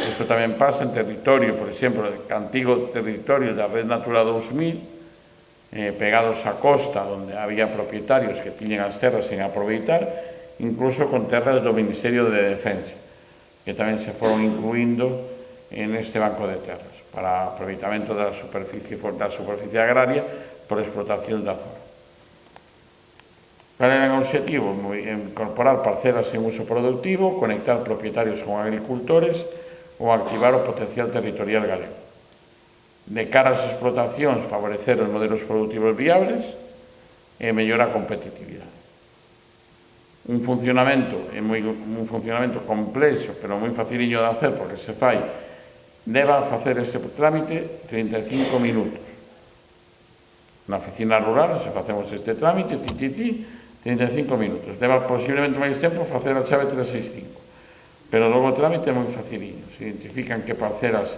Isto tamén pasa en territorio, por exemplo, antigo territorio da Red Natura 2000, pegados á costa, onde había propietarios que tiñen as terras sen aproveitar, incluso con terras do Ministerio de Defensa, que tamén se foron incluindo neste banco de terras para aproveitamento da superficie agraria por explotación da zona. Cal era o objetivo? Incorporar parcelas en uso productivo, conectar propietarios con agricultores ou activar o potencial territorial galego. De cara ás explotacións, favorecer os modelos productivos viables e mellorar a competitividade. Un funcionamento complexo, pero moi faciliño de hacer, porque se fai, leva a facer este trámite 35 minutos. Na oficina rural, se facemos este trámite, 35 minutos. Leva posiblemente máis tempo facer a chave 365, pero logo o trámite é moi faciliño. Se identifican que parcelas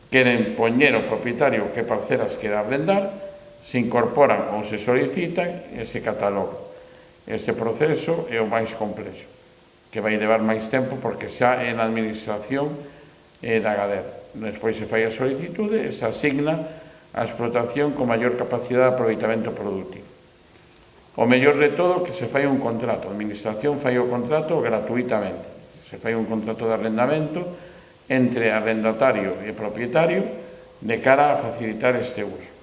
queren poñer o propietario, que parcelas quere arrendar, se incorporan ou se solicitan e se catalogan. Este proceso é o máis complexo, que vai levar máis tempo porque xa é na administración da Gadea. Despois se fai a solicitude e se asigna a explotación con maior capacidade de aproveitamento productivo. O mellor de todo que se fai un contrato. A administración fai o contrato gratuitamente. Se fai un contrato de arrendamento entre arrendatario e propietario de cara a facilitar este uso.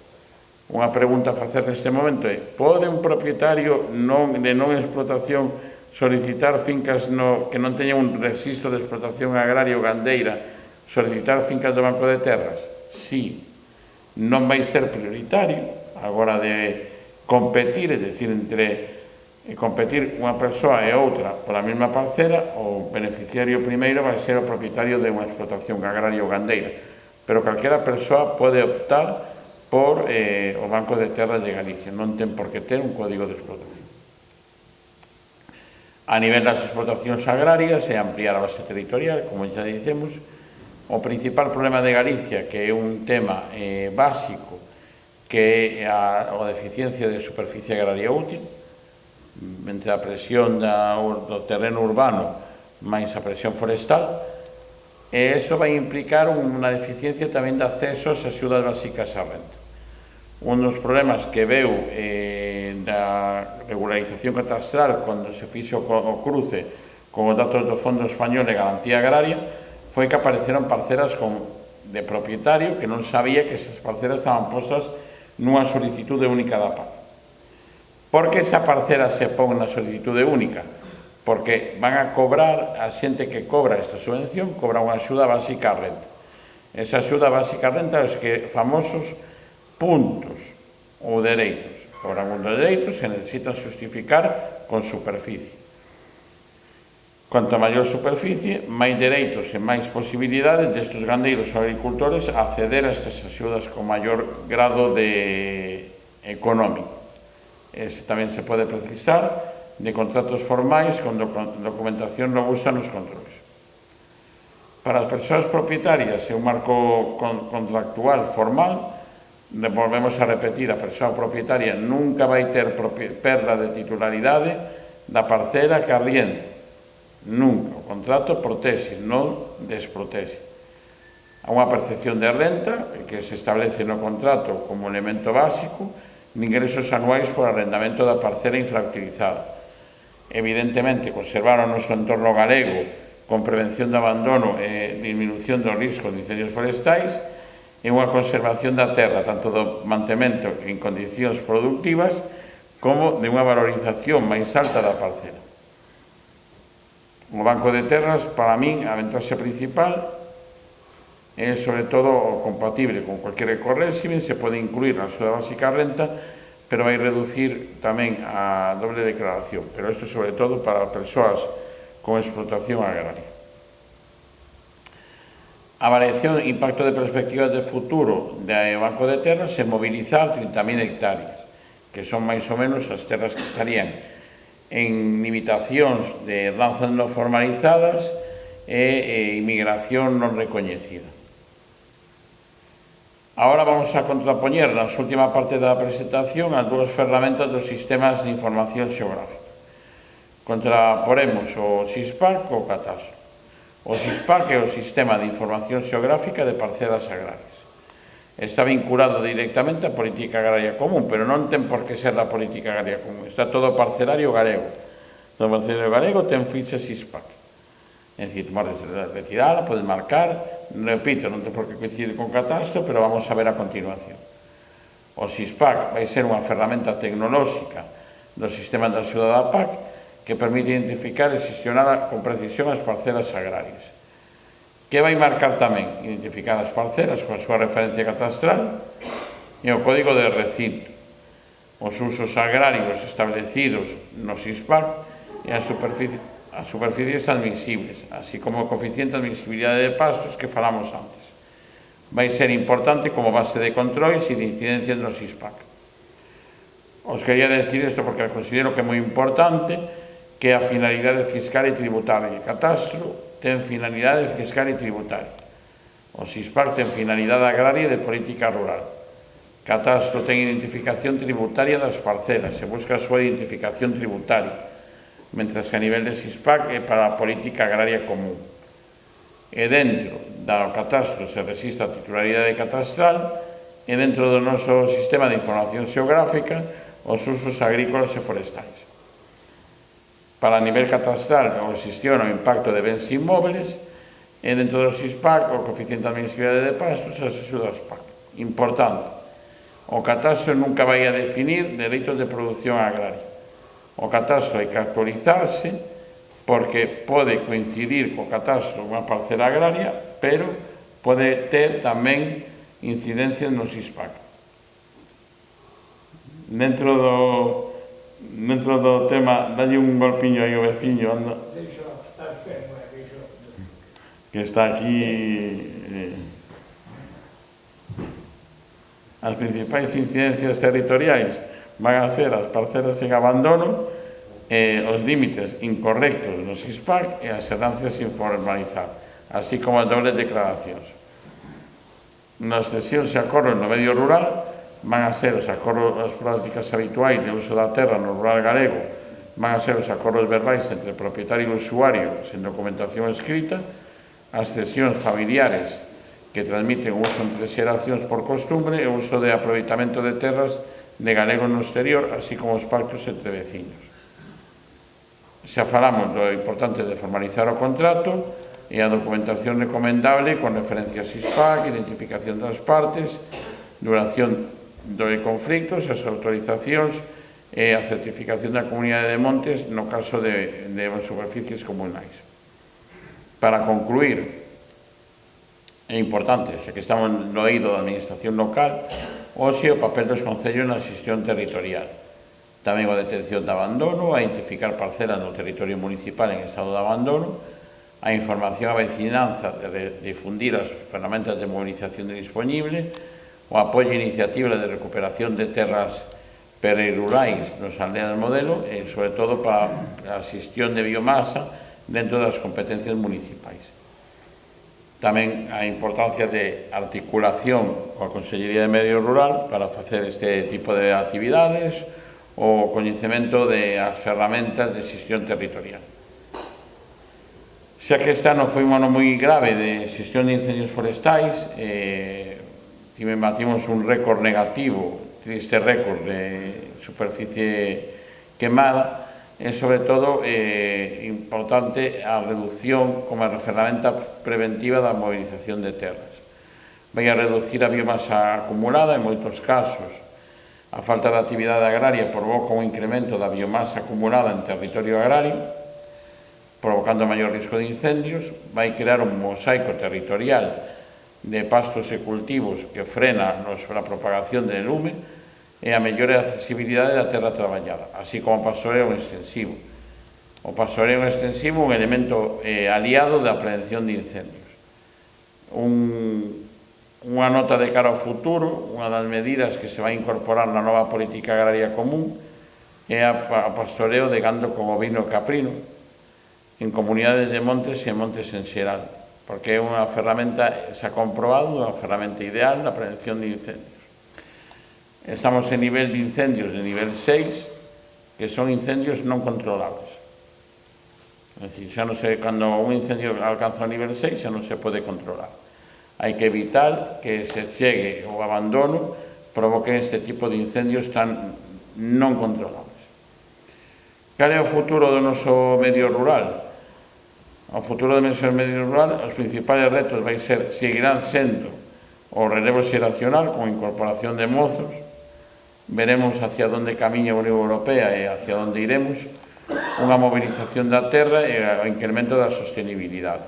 Unha pregunta a facer neste momento é: pode un propietario de non explotación solicitar fincas que non teñan un registro de explotación agraria ou gandeira, solicitar fincas do Banco de Terras? Sí. Non vai ser prioritario a hora de competir, é dicir, entre competir unha persoa e outra pola mesma parcela. O beneficiario primeiro vai ser o propietario de unha explotación agraria ou gandeira, pero calquera persoa pode optar por o Banco de Terras de Galicia, non ten por que ter un código de explotación. A nivel das explotacións agrarias é ampliar a base territorial, como xa dicemos. O principal problema de Galicia, que é un tema básico, que é a deficiencia de superficie agraria útil, entre a presión do terreno urbano máis a presión forestal, e iso vai implicar unha deficiencia tamén de acceso ás axudas básicas á renta. Un dos problemas que veu da regularización catastral cando se fixo o cruce con os datos do Fondo Español de Garantía Agraria foi que apareceron parcelas de propietario que non sabía que esas parcelas estaban postas nunha solicitude única da PAC. Por que esa parcela se pon na solicitude única? Porque van a cobrar, a xente que cobra esta subvención, cobra unha axuda básica á renta. Esa axuda básica á renta é os famosos puntos ou dereitos. Cobran uns dereitos e necesitan justificar con superficie. Cuanto maior superficie, máis dereitos e máis posibilidades destes gandeiros ou agricultores a acceder a estas axudas con maior grado económico. Tamén se pode precisar de contratos formais con documentación robusta nos controles. Para as persoas propietarias e un marco contractual formal, volvemos a repetir, a persoa propietaria nunca vai ter perda de titularidade da parcela que arriende. Nunca. O contrato protege, non desprotege. Há unha percepción de renta que se establece no contrato como elemento básico de ingresos anuais por arrendamento da parcela infrautilizada. Evidentemente, conservar o noso entorno galego con prevención de abandono e disminución do risco de incendios forestais e unha conservación da terra, tanto do mantemento en condicións productivas como de unha valorización máis alta da parcela. O Banco de Terras, para min, a vantaxe principal é, sobre todo, compatible con cualquier ecorréxime, se pode incluir na axuda básica a renta, pero vai reducir tamén a doble declaración, pero isto, sobre todo, para persoas con explotación agraria. A variación e impacto de perspectivas de futuro do Banco de Terras é mobilizar 30.000 hectáreas, que son máis ou menos as terras que estarían en limitacións de danzas non formalizadas e inmigración non recoñecida. Agora vamos a contrapoñer na última parte da presentación as dúas ferramentas dos sistemas de información xeográfica. Contraporemos o SISPAC co Catastro. O SISPAC é o Sistema de Información Xeográfica de Parcelas Agrarias. Está vinculado directamente á Política Agraria Común, pero non ten por que ser da Política Agraria Común. Está todo parcelario galego. O parcelario galego ten ficha SISPAC. É dicir, podes retirala, podes marcar, repito, non ten por que coincidir con catastro, pero vamos a ver a continuación. O SISPAC vai ser unha ferramenta tecnolóxica do sistema de axuda da PAC que permite identificar e xestionar con precisión as parcelas agrarias. Que vai marcar tamén? Identificar as parcelas coa súa referencia catastral e o código de recinto, os usos agrarios establecidos no SISPAC e as superficies admisibles, así como o coeficiente de admisibilidade de pastos que falamos antes. Vai ser importante como base de controis e de incidencias no SISPAC. Os quería decir isto porque considero que é moi importante que a finalidade fiscal e tributaria. O catastro ten finalidade fiscal e tributaria. O SISPAC ten finalidade agraria e de política rural. Catastro ten identificación tributaria das parcelas, se busca a súa identificación tributaria, mentras que a nivel de SISPAC é para a política agraria común. E dentro do catastro se resiste a titularidade catastral e dentro do noso sistema de información xeográfica os usos agrícolas e forestais. Para a nivel catastral xestiona o impacto de bens inmóveis e dentro do SISPAC o coeficiente de admisibilidade de pastos e as axudas PAC. Importante. O catastro nunca vai a definir dereitos de produción agraria. O catastro hai que actualizarse porque pode coincidir co catastro unha parcela agraria, pero pode ter tamén incidencias no SISPAC. Dentro do tema, dalle un golpiño aí ao veciño, que está aquí. As principais incidencias territoriais van a ser as parcelas en abandono, os límites incorrectos no SISPAC e as herdancias sin formalizar, así como as dobles declaracións. Nas cesións e acordos no medio rural van a ser os acordos, as prácticas habituais de uso da terra no rural galego, van a ser os acordos verbais entre propietario e usuario sen documentación escrita, as cesións familiares que transmiten o uso entre xeracións por costumbre e o uso de aproveitamento de terras de galego no exterior, así como os pactos entre veciños. Xa falamos do importante de formalizar o contrato e a documentación recomendable con referencia a SISPAC, identificación das partes, duración de conflictos, as autorizacións e a certificación da Comunidade de Montes no caso de superficies comunais. Para concluir, é importante, xa que estamos no eido da administración local, hoxe o papel dos concellos na xestión territorial. Tamén a detención de abandono, a identificar parcelas no territorio municipal en estado de abandono, a información á vecinanza de difundir as ferramentas de movilización disponible, o apoio a iniciativas de recuperación de terras perirurais nos aldeas modelo e, sobre todo, para a xestión de biomasa dentro das competencias municipais. Tamén a importancia de articulación coa Consellería de Medio Rural para facer este tipo de actividades, o coñecemento das ferramentas de xestión territorial. Xa que este ano foi un ano moi grave de xestión de incendios forestais, batimos un récord negativo, triste récord de superficie quemada, e, sobre todo, importante a reducción como a ferramenta preventiva da movilización de terras. Vai a reducir a biomasa acumulada, en moitos casos. A falta de actividade agraria provoca un incremento da biomasa acumulada en territorio agrario, provocando maior risco de incendios, vai crear un mosaico territorial de pastos e cultivos que frena a propagación de lume, e a mellora da accesibilidade da terra traballada, así como o pastoreo extensivo. O pastoreo extensivo é un elemento aliado da prevención de incendios. Unha nota de cara ao futuro, unha das medidas que se vai incorporar na nova política agraria común é o pastoreo de gando con ovino e caprino en comunidades de montes e montes en xeral, porque é unha ferramenta, se ha comprobado, unha ferramenta ideal na prevención de incendios. Estamos en nivel de incendios de nivel 6, que son incendios non controlables. É dicir, xa non sei, cando un incendio alcanza o nivel 6, xa non se pode controlar. Hai que evitar que se chegue o abandono, provoque este tipo de incendios tan non controlables. Cal é o futuro do noso medio rural? O futuro do medio rural, os principales retos seguirán sendo o relevo xeracional con incorporación de mozos, veremos hacia onde camiña a Unión Europea e hacia onde iremos, unha movilización da terra e o incremento da sostenibilidade.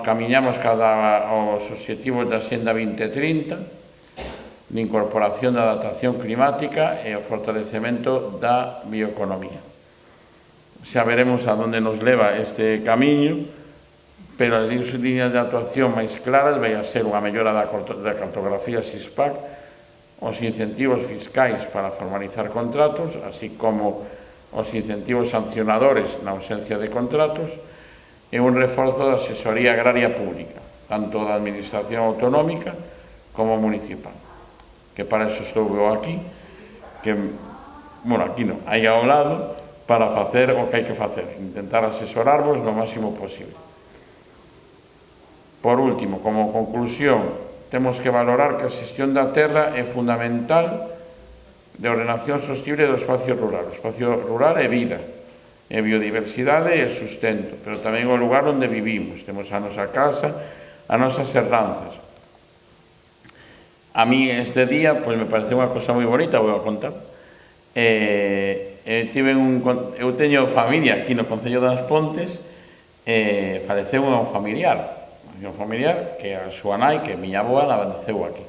Camiñamos cada aos obxectivos da Xenda 2030, de incorporación da adaptación climática e o fortalecemento da bioeconomía. Xa veremos a onde nos leva este camiño, pero as líneas de actuación máis claras vai a ser unha mellora da cartografía SISPAC, os incentivos fiscais para formalizar contratos, así como os incentivos sancionadores na ausencia de contratos e un reforzo da asesoría agraria pública, tanto da administración autonómica como municipal. Que para eso estou aquí, aquí non, aí ao lado, para facer o que hai que facer, intentar asesorarvos no máximo posible. Por último, como conclusión, temos que valorar que a xestión da terra é fundamental de ordenación sostible do espacio rural. O espacio rural é vida, é biodiversidade e sustento, pero tamén é o lugar onde vivimos. Temos a nosa casa, as nosas herdanzas. A mí este día me pareceu unha cosa moi bonita, vou a contar. Eu teño familia aquí no Concello das Pontes, faleceu un familiar que a súa nai, que a miña avoa, naceu aquí.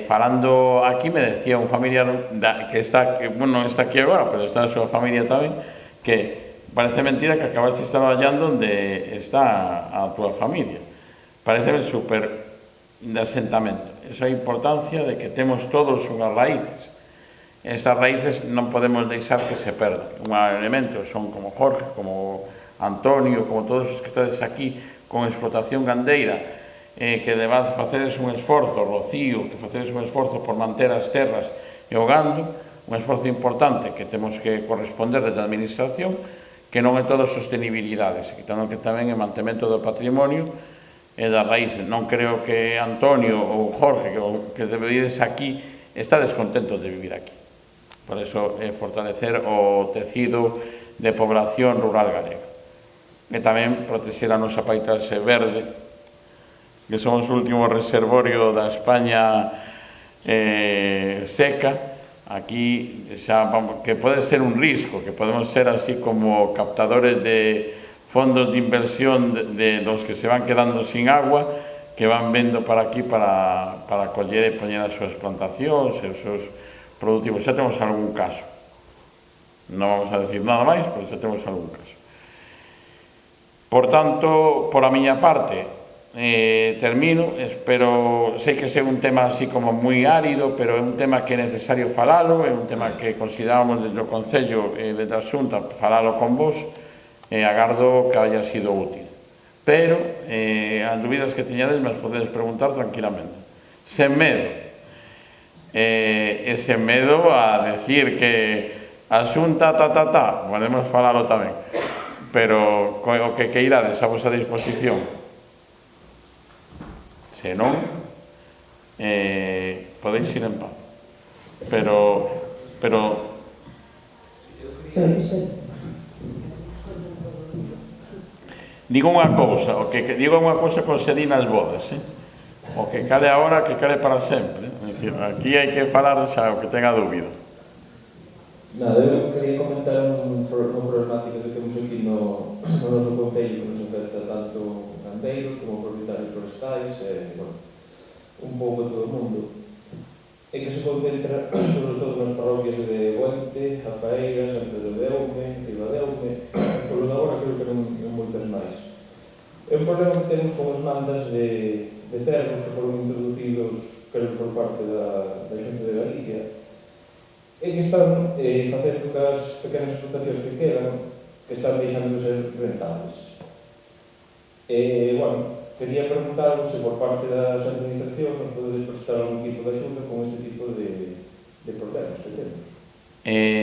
Falando aquí me decía un familiar que está aquí agora, pero está a súa familia tamén, que parece mentira que acabas de estar traballando onde está a túa familia. Parece super de asentamento. Esa importancia de que temos todos unhas raíces. Estas raíces non podemos deixar que se perdan. Un elemento son como Jorge, como Antonio, como todos os que estades aquí con explotación gandeira, que facedes un esforzo, Rocío, que facedes un esforzo por manter as terras e o gando, un esforzo importante que temos que corresponder desde a administración, que non é todo sostenibilidade, quitando que tamén é mantemento do patrimonio e das raíces. Non creo que Antonio ou Jorge, que deberíades aquí, estades contentos de vivir aquí. Por eso, fortalecer o tecido de población rural galega. E tamén protexer a nosa paisaxe verde, que somos o último reservorio da España seca. Aquí, que pode ser un risco, que podemos ser así como captadores de fondos de inversión de los que se van quedando sin agua, que van vendo para aquí para coller e poñer as súas plantacións e os seus productivos. Xa temos algún caso. Non vamos a decir nada máis, pero xa temos algún caso. Por tanto, por a miña parte, termino. Sei que é un tema así como moi árido, pero é un tema que é necesario falalo, é un tema que consideramos desde o Concello e desde a Xunta falalo con vos, e agardo que haya sido útil. Pero, as dúbidas que teñades me as podedes preguntar tranquilamente. Sen medo. E sen medo a decir que a Xunta podemos falalo tamén, pero o que queirades a vosa disposición. Se non, podéis ir en paz, pero digo unha cousa, digo unha cousa que se di nas bodas, o que cale agora, que cale para sempre. É dicir, aquí hai que falar xa o que tenga dúbida. Nada, eu quería comentar un problemático que temos aquí no noso Concello, que nos afecta tanto gandeiros como propietarios forestais, un pouco todo o mundo, e que se concentra sobre todo nas parroquias de Buente, Afaeira, San Pedro de Eume, Ribadeume, polo de agora creo que non moitas máis. É un problema que temos con as mandas de cervos que foron introducidos por parte da Xunta de Galicia, e que están facendo que as pequenas explotacións que quedan, que están deixando de ser rentables. Quería preguntaros se por parte das administracións nos podedes prestar algún tipo de axuda con este tipo de problemas que temos.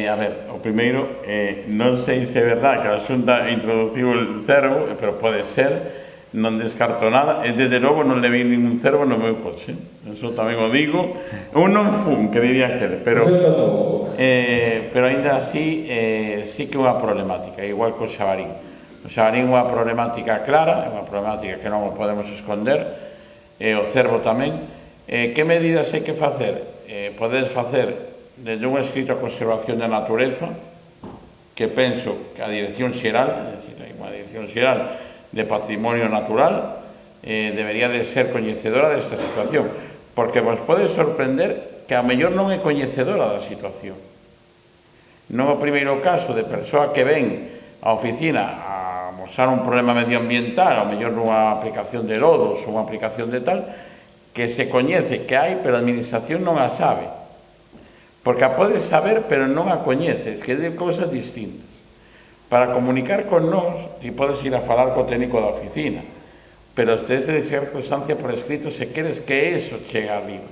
A ver, o primeiro, non sei se é verdad que a Xunta introduciu o cervo, pero pode ser, non descarto nada, e desde logo non le vi ningún cervo no meu coche, eso tamén o digo, un non fun, que diría aquele, pero aínda así sí que é unha problemática, igual co xabarín. O O xabarín é unha problemática clara, é unha problemática que non o podemos esconder, e o cervo tamén. Que medidas hai que facer? Podes facer desde un escrito a conservación da natureza, que penso que a Dirección Xeral, é dicir, hai unha Dirección Xeral de Patrimonio Natural, debería de ser coñecedora desta situación, porque vos pode sorprender que a mellor non é coñecedora da situación. Non é o primeiro caso de persoa que ven á oficina a amosar un problema medioambiental, ao mellor nunha aplicación de lodos ou unha aplicación de tal, que se coñece que hai, pero a administración non a sabe. Porque a podes saber, pero non a coñeces, que é de cousas distintas. Para comunicar con nós, e podes ir a falar co técnico da oficina, pero tedes de deixar constancia por escrito se queres que eso chegue arriba.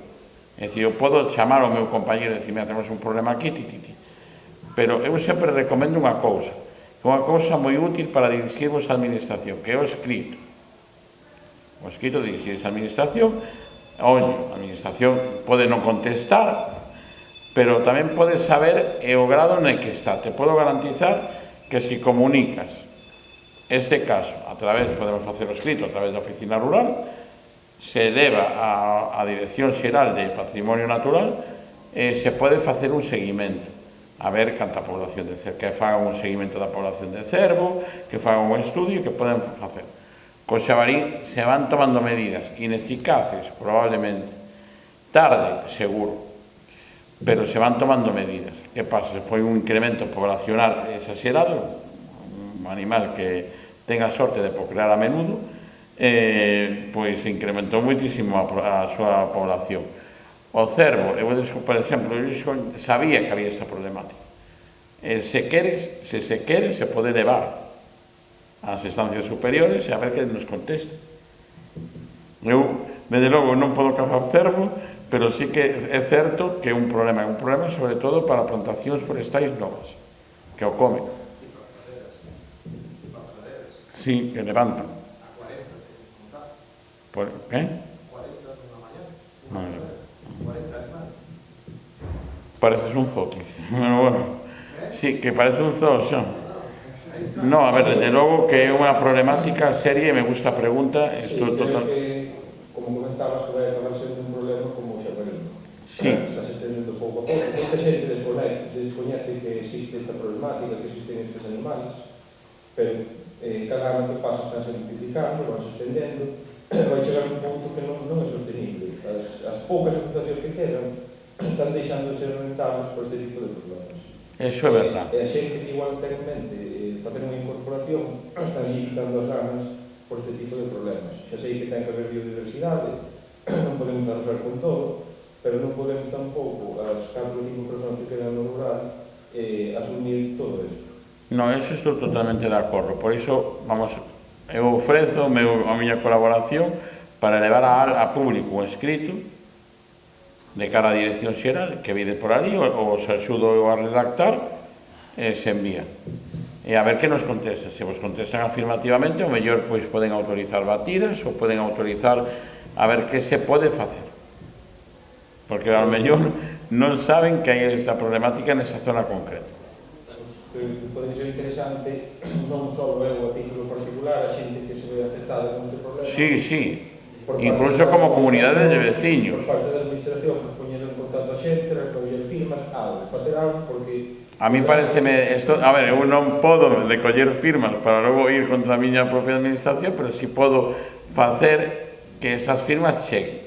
É dicir, eu podo chamar ao meu compañero e dicir, mira, temos un problema aquí, pero eu sempre recomendo unha cousa moi útil para dirigirvos á administración, que é o escrito. O escrito dirigirse á administración, ollo, a administración pode non contestar, pero tamén podes saber o grado no que está. Te podo garantizar que se comunicas este caso, podemos facer o escrito a través da oficina rural, se eleva á Dirección Xeral de Patrimonio Natural, se pode facer un seguimento, a ver canta población de cervo, que fagan un seguimento da población de cervo, que fagan un estudio que poden facer. Co xabarín se van tomando medidas ineficaces, probablemente, tarde, seguro, pero se van tomando medidas. Que pasa? Foi un incremento poblacional exagerado, un animal que tenga sorte de procrear a menudo, pois se incrementou muitísimo a súa población. O cervo, por exemplo, eu sabía que había esta problemática. Se se quere, se pode levar ás instancias superiores e a ver que nos contesta. Eu, desde logo, non podo cazar cervo, pero sí que é certo que é un problema sobre todo para plantacións forestais novas, que o comen. Sí, que levantan. Pareces un zote. Bueno, sí, que parece un zoo, xa. No, a ver, desde logo que é unha problemática seria e me gusta a pregunta. Creo que, como comentabas, que vai acabar sendo un problema como o xabarino. Sí. Estás estendendo pouco a pouco. Moita xente descoñece que existe esta problemática, que existen estes animales, pero cada ano que pasa están se multiplicando, van se estendendo, vai chegar un punto que non é sostenible. As poucas explotacións que quedan están deixando de ser rentables por este tipo de problemas. Eso é verdad. E a xente que igual ten en mente facer unha incorporación están quitando as ganas por este tipo de problemas. Xa sei que ten que haber biodiversidade, non podemos arrasar con todo, pero non podemos tampouco as 4 ou 5 persoas que quedan no rural asumir todo isto. No, eso estou totalmente de acordo. Por iso, eu ofrezo a miña colaboración para levar a público un escrito de cara á Dirección Xeral, que vide por ali, ou se axudo eu a redactar, se envía. E a ver que nos contestan. Se vos contestan afirmativamente, o mellor pois poden autorizar batidas ou poden autorizar a ver que se pode facer. Porque ao mellor non saben que hai esta problemática nesa zona concreta. Pode ser interesante, non só eu a título particular, a xente que se ve afectada con este problema. Sí, sí. Incluso como comunidades de veciños. Por parte da administración, poñer en contacto a xente, recoller firmas, facer algo, porque... A mí pareceme, a ver, eu non podo recoller firmas para logo ir contra a miña propia administración, pero si podo facer que esas firmas cheguen.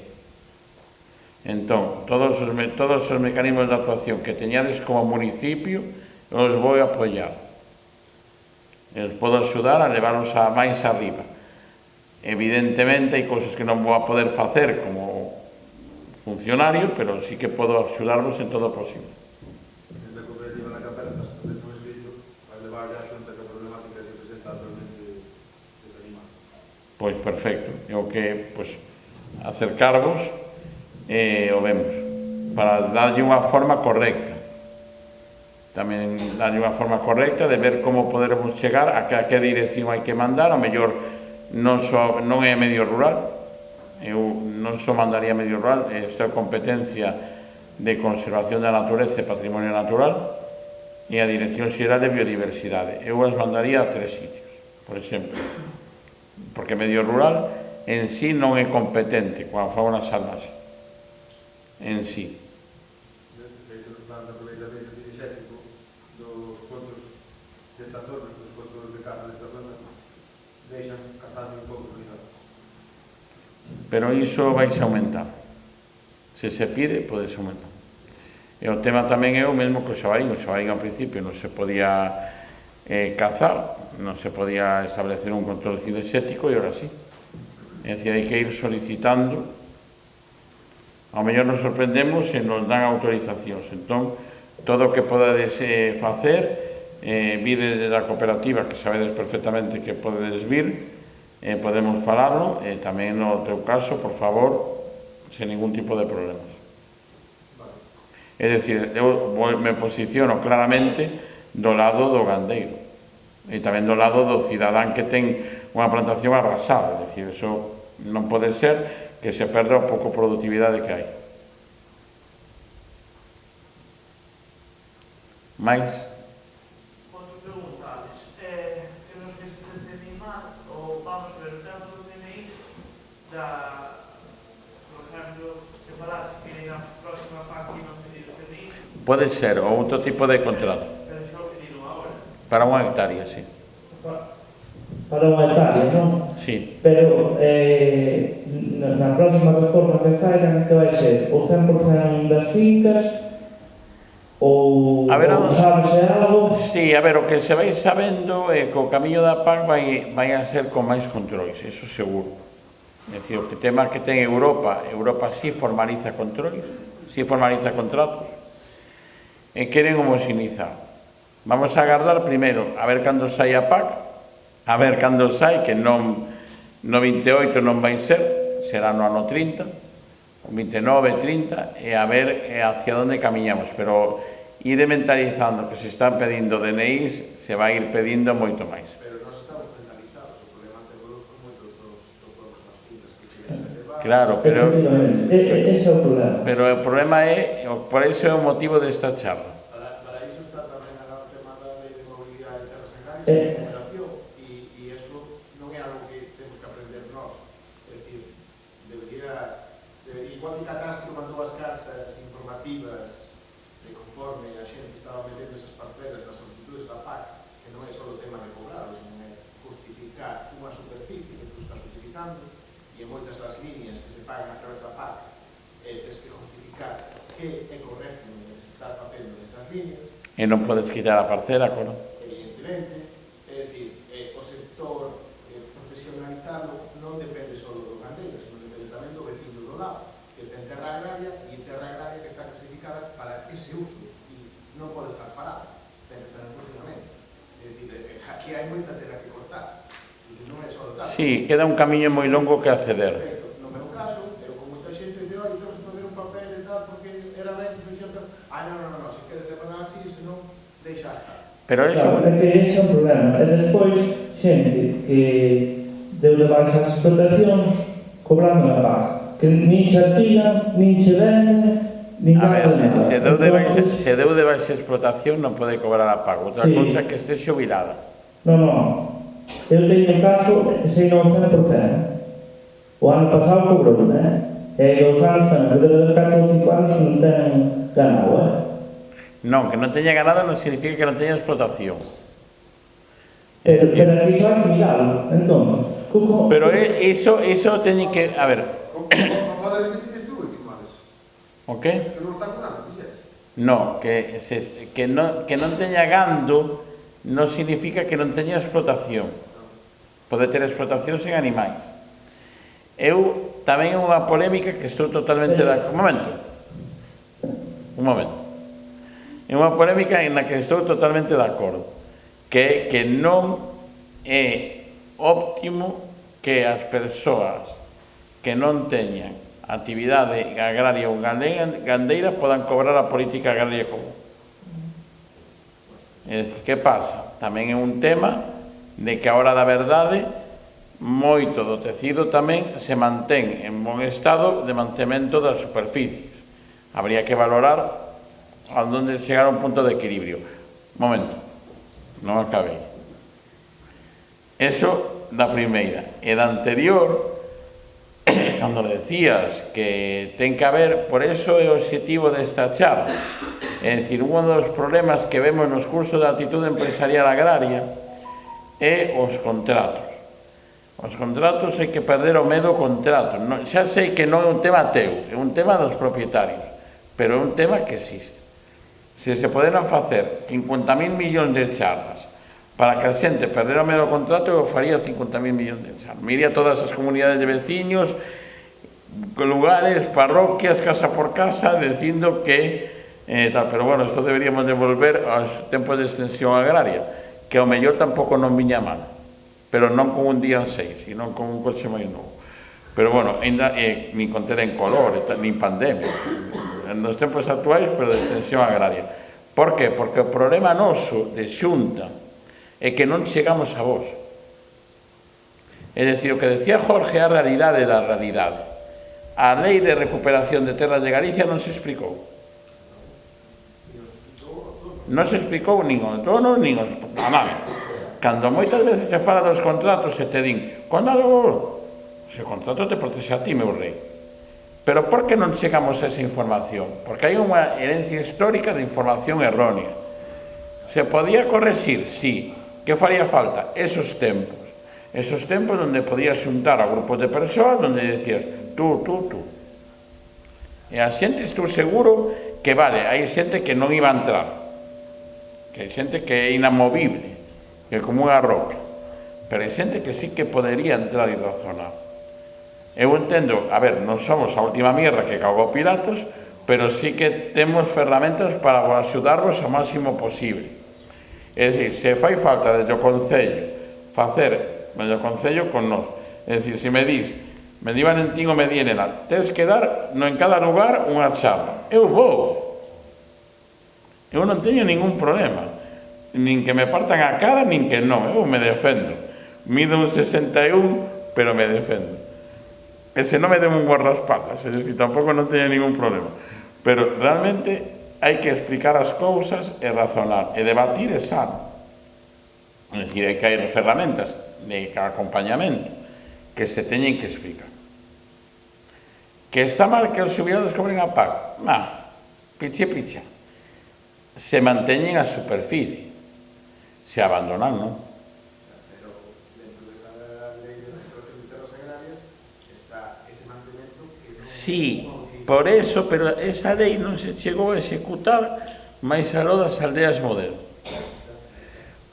Entón, todos os mecanismos de actuación que teñades como municipio, os vou apoiar. os podo axudar a levarlos a máis arriba. Evidentemente, hai cousas que non vou a poder facer como funcionario, pero sí que podo axudarvos en todo o posible. Desde a cooperativa na Capela, estás facendo un escrito para levar a xunta que a problemática que presenta actualmente desanimada. Pois perfecto. É o que, pois, acercarvos o vemos, para darlle unha forma correcta. Tamén darlle unha forma correcta de ver como podermos chegar a que dirección hai que mandar. A mellor non é medio rural, eu non só mandaría medio rural, isto é competencia de conservación da natureza e patrimonio natural e a Dirección Xeral de Biodiversidade. Eu as mandaría a 3 sitios, por exemplo, porque medio rural en sí non é competente coa fauna salvaxe, en sí. De hecho, que plan de aproveitamento cinegético dos cotos desta zona, dos cotos de caza desta zona, deixan cazando un pouco cuidado. Pero iso vais a aumentar. Se pide, podes aumentar. E o tema tamén é o mesmo que o xabarín. O xabarín ao principio non se podía cazar, non se podía establecer un control cinegético e ahora sí. É dicir, hai que ir solicitando. Ao mellor nos sorprendemos e nos dan autorizacións. Entón, todo o que podades facer, vide da cooperativa, que sabedes perfectamente que podedes vir, podemos falarlo, e tamén no teu caso, por favor, sen ningún tipo de problemas. É dicir, eu me posiciono claramente do lado do gandeiro e tamén do lado do cidadán que ten unha plantación arrasada. É dicir, eso non pode ser que se perda a pouco productividade que hai. Mais? Posso preguntarles, que nos que se desanimar ou vamos ver o tema do DNI por exemplo, se falaste que na próxima PAC non pedir o DNI. Pode ser, ou outro tipo de contrato. Pero xa o pediron agora. Para unha hectárea, sí. Para unha hectárea, non? Sí. Pero na próxima reforma que faigan, que vai ser o 100% das fincas ou sabese algo? Sí, a ver, o que se vai sabendo é que o camiño da PAC vai a ser con máis controis, eso seguro. É dicir, o que tema que ten Europa sí formaliza controis, sí formaliza contratos, e queren homoxenizar. Vamos a agardar primeiro a ver cando sai a PAC, a ver cando sai, que non no 28 non vai ser, será no ano 30, o 29, 30, e a ver hacia onde camiñamos, pero ir mentalizando que se están pedindo DNIs, se vai ir pedindo moito máis. Pero nós estamos mentalizados, o problema que vos con moitos dos todos as fincas que queres elevar. Claro, pero ese é o problema. Pero o problema é, por iso é o motivo desta charla. Para iso está tamén o tema da lei de mobilidade de terras agrarias, e eso non é algo que temos que aprender nós. É dicir, debería igual que Catastro mandou as cartas informativas de conforme a xente estaba metendo esas parcelas nas solicitudes da PAC, que non é só o tema de cobrar, senón é justificar unha superficie que tú estás utilizando, e en moitas das líneas que se pagan a través da PAC tens que justificar que é correcto que se está facendo nesas líneas. E non podes quitar a parcela, claro. Evidentemente, é dicir, o sector profesionalizado non depende só do gandeiro, senón depende tamén do vecino do lado, que ten terra agraria e terra agraria que está clasificada para ese uso e non pode estar parada, ten que estar en funcionamento. É dicir, aquí hai moita tela que cortar, e non é só o tal. Sí, queda un camiño moi longo que acceder. No meu caso, eu con moita xente de hoy tengo que poner un papel e tal, porque era ben que fixo tal. Non, se queres levar así, senón deixa estar. Pero eso... Claro, é que ese é un problema. E despois, xente que deu de baixa as explotacións cobrando a PAC, que nin se alquila, nin se vende, nin A ver, nada. se deu de baixa explotación non pode cobrar a pago. Outra cousa é que estés xubilada. Non. Eu teño un caso, sei non 100%. O ano pasado cobrou, né? E 2 anos tamén, pero de 4 ou 5 anos non ten ganado, Non, que non teña ganado non significa que non teña explotación. Pero aquí só hai que miralo, entón. Pero iso teñe que... A ver... Como pode repetir este último, Alex? O que? Que non está curando, dixes? No, que non teña gando non significa que non teña explotación. Pode ter explotación sen animais. Eu tamén é unha polémica que estou totalmente de acordo. Un momento. É unha polémica en la que estou totalmente de acordo. Que non é óptimo que as persoas que non teñan actividade agraria ou gandeira podan cobrar a política agraria común. Que pasa? Tamén é un tema de que a hora da verdade moito do tecido tamén se mantén en bon estado de mantemento das superficies. Habría que valorar a onde chegar a un punto de equilibrio. Momento, non acabei. Eso da primeira. E da anterior, cando decías que ten que haber, por eso é o objetivo desta charla. É dicir, un dos problemas que vemos nos cursos de actitude empresarial agraria é os contratos. Os contratos hai que perder o medo ao contrato. Xa sei que non é un tema teu, é un tema dos propietarios, pero é un tema que existe. Se se poderan facer 50.000 millóns de charlas para que a xente perdera o medo ao contrato, eu faría 50.000 millóns de charlas. Me iría a todas as comunidades de veciños, lugares, parroquias, casa por casa, dicindo que tal, pero bueno, isto deberíamos de volver aos tempos de extensión agraria, que ao mellor tampouco non viña mal, pero non con un día en 6, sino con un coche máis novo. Pero bueno, ainda nin con en color, nin pandemia, nos tempos actuais, pero de extensión agraria. Por que? Porque o problema noso de xunta é que non chegamos a vos. É dicir, o que decía Jorge é a realidade da realidade. A lei de recuperación de terras de Galicia non se explicou. Non se explicou nin o tono, nin o... Cando moitas veces se fala dos contratos e te din, se o contrato te protexe a ti, meu rei. Pero por que non chegamos a esa información? Porque hai unha herencia histórica de información errónea. Se podía corregir, sí. Que faría falta? Esos tempos. Esos tempos onde podías xuntar a grupos de persoas, onde decías, tú. E a xente, estou seguro que, vale, hai xente que non iba a entrar. Que hai xente que é inamovible, que é como unha roca. Pero hai xente que sí que podería entrar e razonar. Eu entendo, a ver, non somos a última mierda que cagou Pilatos, pero sí que temos ferramentas para axudarvos o máximo posible. É dicir, se fai falta desde o Concello facer, desde o Concello con nós, é dicir, se me dís, me di Valentín ou me di Elena, tens que dar en cada lugar unha charla. Eu vou. Eu non teño ningún problema. Nin que me partan a cara, nin que non. Eu me defendo. Mido un 61, pero me defendo. E se non me den un guardaespaldas, é dicir, tampouco non teño ningún problema. Pero realmente hai que explicar as cousas e razonar. E debatir é sano. É dicir, hai que hai ferramentas de acompañamento que se teñen que explicar. Que está mal que os xubilados cobren a pago? Picha. Se manteñen a superficie. Se abandonan, non? Pero dentro desa lei de recuperación de terras agrarias está ese mantemento que non... Sí, por eso, pero esa lei non se chegou a executar máis aló das aldeas modernas.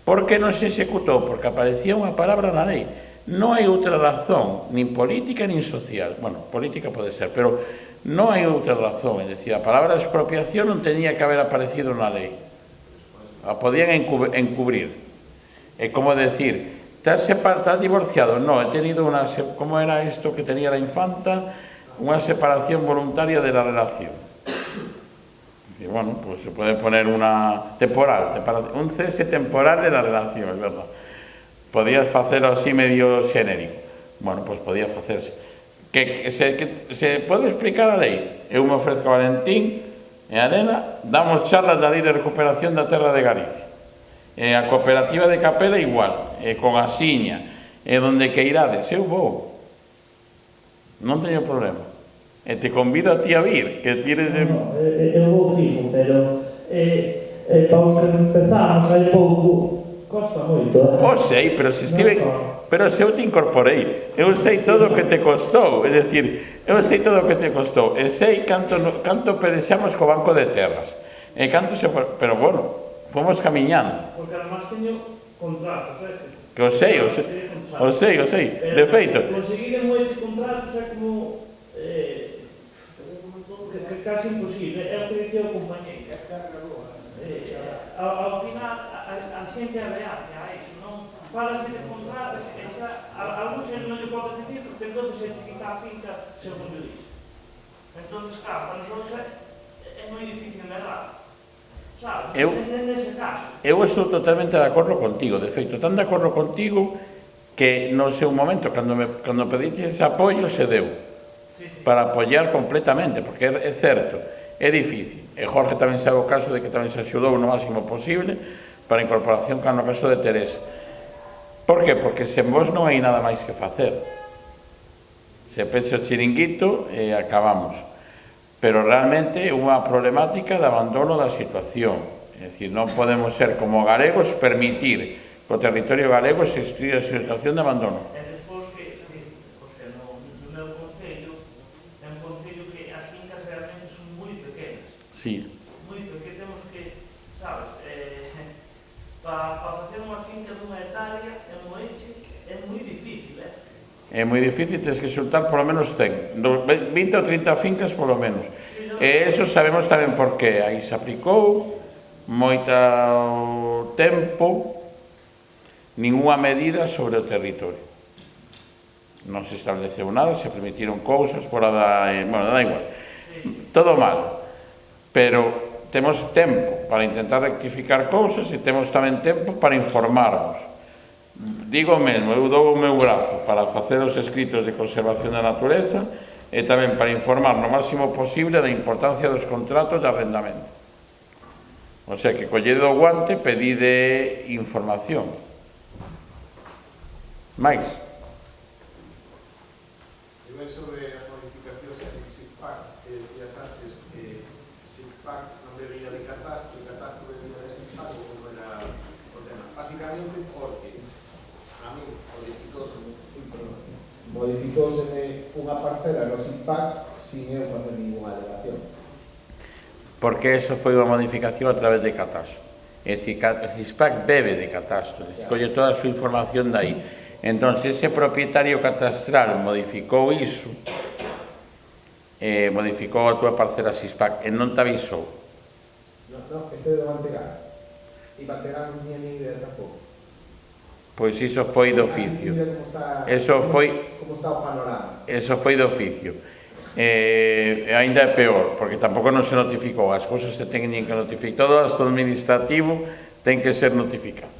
Por que non se executou? Porque aparecía unha palabra na lei. Non hai outra razón, nin política nin social. Bueno, política pode ser, pero non hai outra razón. É dicir, a palabra expropiación non tenía que haber aparecido na lei. A podían encubrir. É como decir, estás divorciado? No, he tenido una... ¿Cómo era esto que tenía la infanta? Una separación voluntaria de la relación. Y bueno, pues se puede poner una temporal, un cese temporal de la relación, es verdad. Podías facelo así medio xenérico. Bueno, pues podía facerse. Que se pode explicar a lei. Eu me ofrezco a Valentín e a Elena, damos charlas da lei de recuperación da terra de Galicia. E a cooperativa de Capela igual, e con a Siña, e donde que irades, eu vou. Non teño problema. E te convido a ti a vir, que tires... Eu vou fijo, pero para os que empezamos hai pouco, costa moito. O sei, pero se estive... Pero se eu te incorporei, eu sei todo o que te costou, é dicir, eu sei todo o que te costou, e sei canto pelexamos co Banco de Terras, e canto se... Pero bueno, fomos camiñando. Porque además teño contratos, Que o sei. De feito. Conseguir moitos contratos é como... que casi imposible, é o que dicía o compañeiro. Ao final, a xente é real, a iso, non? Falase de contratos, algúns non lle podes dicir, porque entón se quita a finca según yo dixo. Entón, claro, para nosotros é moi difícil negar. Sabes? Nese caso. Eu estou totalmente de acordo contigo, de feito, tan de acordo contigo que no seu momento, cando pediste ese apoio, se deu. Para apoiar completamente, porque é certo, é difícil. E Jorge tamén sabe o caso de que tamén se axudou no máximo posible para a incorporación, no caso de Teresa. Por que? Porque sen vos non hai nada máis que facer. Se pecha o chiringuito e acabamos. Pero realmente é unha problemática de abandono da situación. É dicir, non podemos ser como galegos permitir que o territorio galego se estudia a situación de abandono. E despois que, o sea, no meu concello, é un concello que as fincas realmente son moi pequenas. Sí. Moi pequenas, temos que, sabes, para facer unha finca dunha hectárea é moi difícil, É moi difícil, tens que xuntar polo menos 100, 20 ou 30 fincas polo menos. E eso sabemos tamén por qué. Aí se aplicou moito tempo ninguna medida sobre o territorio. Non se estableceu nada, se permitiron cousas fora da... Bueno, da igual. Todo mal. Pero temos tempo para intentar rectificar cousas e temos tamén tempo para informarnos. Digo mesmo, eu dou o meu brazo para facer os escritos de conservación da natureza e tamén para informar no máximo posible da importancia dos contratos de arrendamento. O sea, que colledo o guante, pedide información. Mais? Eu sobre as modificacións en SICPAC, que decías antes que SICPAC non debería de catastro, e catastro debería de SICPAC, como era o tema. Básicamente porque a mí modificouse unha parcela no SICPAC sin eu facer ninguna alegación. Porque eso foi unha modificación a través de catastro. É dicir, o SICPAC bebe de catastro, colle toda a súa información de aí. Entón, ese propietario catastral modificou iso, modificou a túa parcela SICPAC e non te avisou. No, este é de Mantegar. E Mantegar non tiña ni idea tampouco. Pois iso foi de oficio. Eso foi... Como está o panorama? Eso foi de oficio. Ainda é peor, porque tampouco non se notificou. As cousas se teñen que notificar. Todo o acto administrativo ten que ser notificado.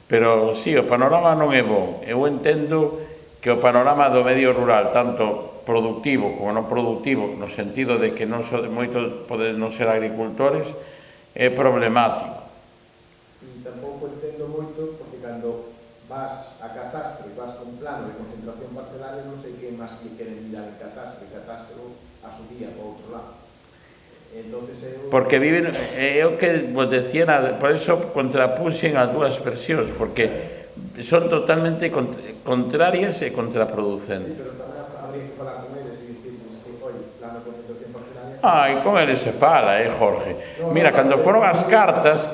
Pero, sí, o panorama non é bon. Eu entendo que o panorama do medio rural, tanto productivo como non productivo, no sentido de que moitos poden non ser agricultores, é problemático. E tampouco entendo moito, porque cando vas a catastro e vas con plano de concentración parcelaria, non sei que máis que queren mirar en catastro, e catastro asumía para outro lado. Porque viven, é o que vos decía, por eso contrapuxen as dúas versións, porque son totalmente contrarias e contraproducentes. Sí, pero tamén habría que falar con eles e dicirles que, oi, plano de concentración parcelaria... Ai, con eles se fala, Jorge. Mira, cando foron as cartas,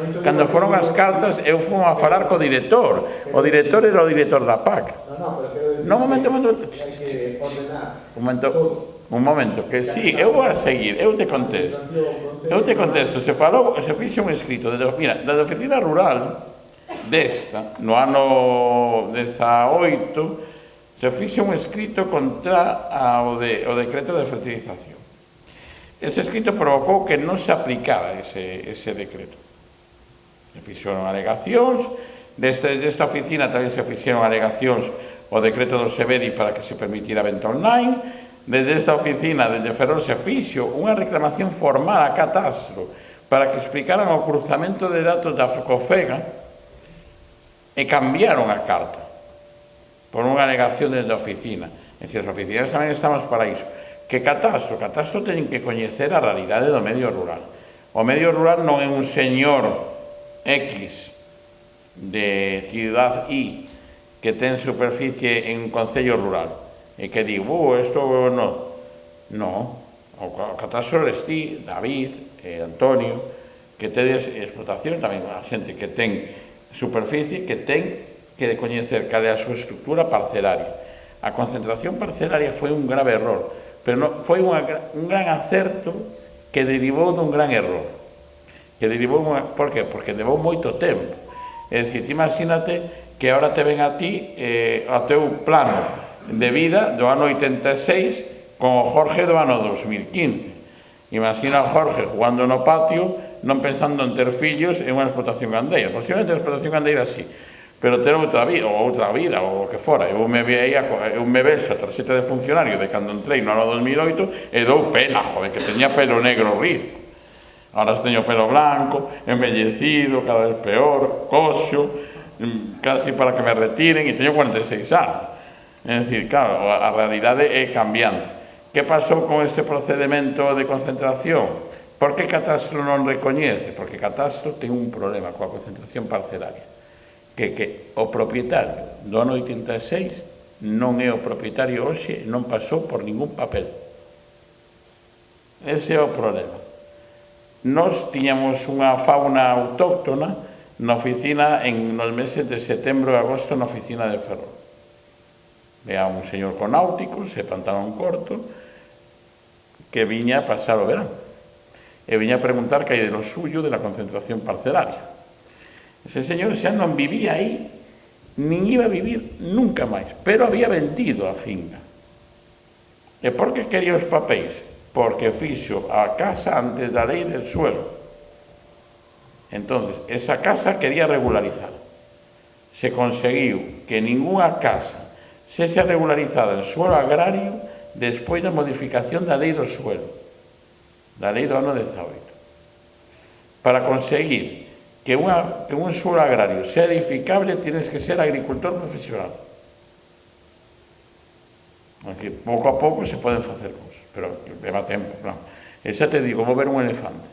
eu fui a falar co director. O director era o director da PAC. No, pero quero decir... No, un momento. Hai que ordenar todo. Un momento, que sí, eu vou a seguir, eu te contesto, se fixe un escrito, mira, da oficina rural desta, no ano 18, se fixe un escrito contra o decreto de fertilización. Ese escrito provocou que non se aplicara ese decreto. Se fixeron alegacións, desta oficina tamén se fixeron alegacións o decreto do SEBEDI para que se permitira a venta online. Desde esta oficina, desde Ferrol, se fixo unha reclamación formal a catastro para que explicaran o cruzamento de datos da COFEGA e cambiaron a carta por unha alegación desde a oficina. É dicir, as oficinas tamén estamos para iso. Que catastro ten que coñecer a realidade do medio rural. O medio rural non é un señor X de Ciudad I que ten superficie en un concello rural e que digo, isto non. Non, o catastro eres ti, David, Antonio, que tedes explotación, tamén a xente que ten superficie, que ten que coñecer cal é a súa estructura parcelaria. A concentración parcelaria foi un grave error, pero foi un gran acerto que derivou dun gran error. Por que? Porque levou moito tempo. É dicir, imagínate que agora te ven a ti ao teu plano de vida do ano 86 con o Jorge do ano 2015. Imagina o Jorge jugando no patio, non pensando en ter fillos en unha explotación gandeira. Posiblemente a explotación gandeira sí, pero ter outra vida, ou o que fora. Eu me vexo a tarxeta de funcionario de cando entrei no ano 2008 e dou pena, joder, que teña pelo negro rizo. Ahora teño pelo blanco, embellecido, cada vez peor, coxo. casi para que me retiren, e teño 46 anos. É dicir, claro, a realidade é cambiante. Que pasou con este procedimento de concentración? Por que Catastro non recoñece? Porque Catastro ten un problema coa concentración parcelaria, que o propietario do ano 86 non é o propietario hoxe, non pasou por ningún papel. Ese é o problema. Nós tiñamos unha fauna autóctona na oficina nos meses de setembro e agosto na oficina de Ferrol. Vea un señor con náuticos e pantalón corto que viña a pasar o verán. E viña a preguntar que hai de lo suyo de la concentración parcelaria. Ese señor xa non vivía aí, nin iba a vivir nunca máis, pero había vendido a finca. E por que quería os papéis? Porque fixo a casa antes da lei del suelo. Entonces, esa casa quería regularizar. Se conseguiu que ninguna casa sexa regularizada en suelo agrario despois da modificación da lei do suelo, da lei do ano 18. Para conseguir que un suelo agrario sea edificable, tienes que ser agricultor profesional. Es decir, pouco a pouco se poden facer cosas, pero leva tempo, claro. E xa te digo, vou ver un elefante.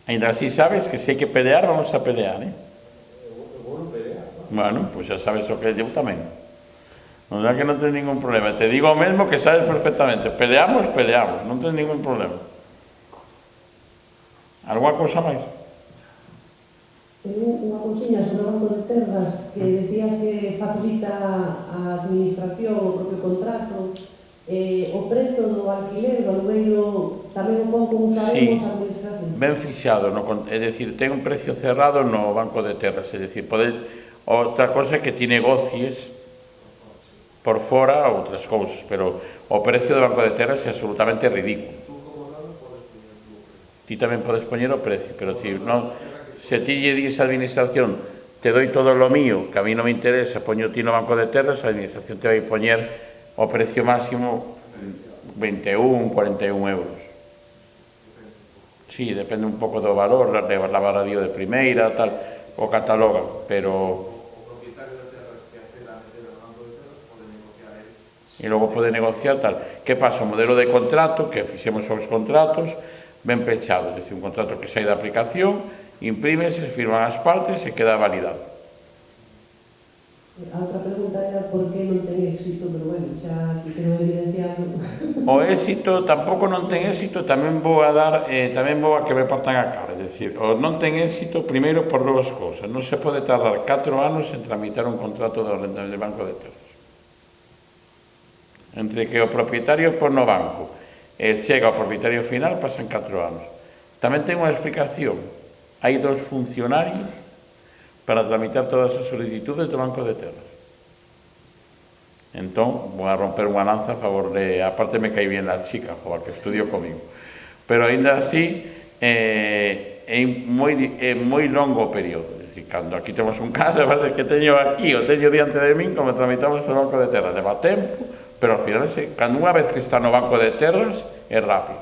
Ainda así sabes que se hai que pelear, vamos a pelear, eh? Bueno, pues xa sabes o que eu tamén. Non é que non ten ningún problema. Te digo o mesmo que sabes perfectamente. Peleamos, non ten ningún problema. Alguna cousa máis? Unha cousiña sobre o Banco de Terras que decías que facilita a administración o propio contrato, o prezo do alquiler do alugueiro tamén o pon como sabemos a administración? Ben fixado, é dicir, ten un precio cerrado no Banco de Terras, é dicir, outra cosa é que ti negocies por fora outras cousas, pero o precio do Banco de Terras é absolutamente ridículo. Ti tamén podes poñer o precio, pero se ti lle dis a administración te doi todo lo mío, que a mí non me interesa, poño ti no Banco de Terras, a administración te vai poñer o precio máximo 21, 41 euros. Sí, depende un pouco do valor, la varadío de primeira, tal, o catalogan, pero e logo pode negociar tal. Que pasa? O modelo de contrato, que fixemos os contratos, ben pechado, é dicir, un contrato que sai da aplicación, imprímese, firman as partes e queda validado. A outra pregunta era por que non ten éxito, pero bueno, xa quero evidenciar. O éxito tampouco non ten éxito, tamén vou a que me partan a cara, é dicir, o non ten éxito primeiro por dúas cousas. Non se pode tardar 4 anos en tramitar un contrato de Banco de Terras. Entre que o propietario pon no banco e chega ao propietario final, pasan 4 anos. Tamén ten unha explicación. Hai 2 funcionarios para tramitar todas as solicitudes do Banco de Terras. Entón, vou a romper unha lanza a favor de... Aparte me cae bien la chica, joder, que estudiou comigo. Pero ainda así, é moi longo o período. É dicir, cando aquí temos un caso, que teño aquí, o teño diante de min, como tramitamos o Banco de Terras, leva tempo, pero ao final, cando unha vez que está no Banco de Terras, é rápido.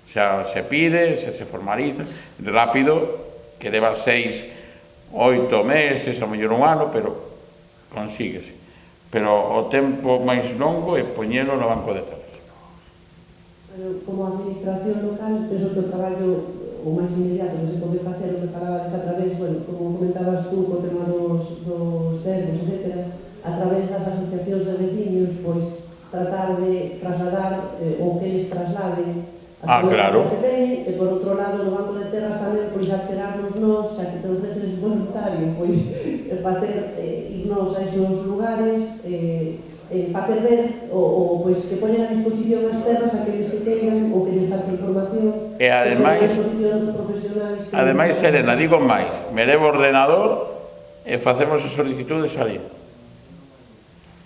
Xa se pide, xa se formaliza, rápido, que leva 6, 8 meses, ou mellor un ano, pero consíguese. Pero o tempo máis longo é poñelo no Banco de Terras. Como administración local, penso que o traballo o máis inmediato que se pode facer, o que falabas a través, bueno, como comentabas tú, co tema dos cercos, etc., a través das asociacións de veciños, pois tratar de trasladar ou que eles trasladen as claro. que teñen, e por outro lado no Banco de Terras tamén, pois achegarnos nós, xa que te ofreces voluntario, pois facer irnos a esos lugares, facer ver ou pois que poñen a disposición as terras aqueles que queiran ou que lles falta información, e ademais, Elena, digo máis, me levo o ordenador e facemos as solicitudes ali.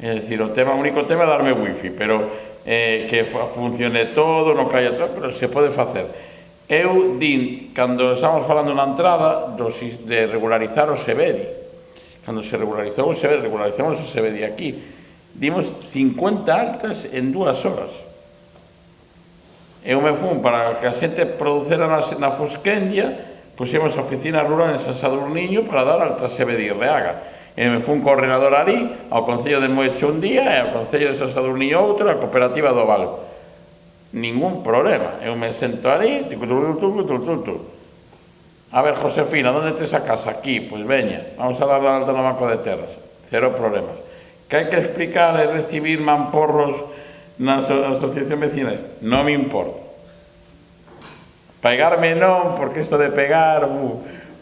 É dicir, o único tema é darme wifi, pero que funcione todo, non caia todo, pero se pode facer. Eu din, cando estamos falando na entrada de regularizar o SEBEDI, cando se regularizou o SEBEDI, regularizamos o SEBEDI aquí, dimos 50 altas en 2 horas. Eu me fun para que a xente producera na Fosquendia, puxemos a oficina rural en San Sadurniño para dar alta sebe de Irreaga. E me fui un coordinador ali, ao Concello de Moeche un día e ao Concello de San Sadurniño outro, a Cooperativa do Val. Ningún problema. Eu me sento ali, a ver, Josefina, onde tes a casa? Aquí, pois veña, vamos a dar a alta no Banco de Terras. Cero problemas. Que hai que explicar e recibir mamporros na asociación vecinal? Non me importa. Pegarme non, porque isto de pegar,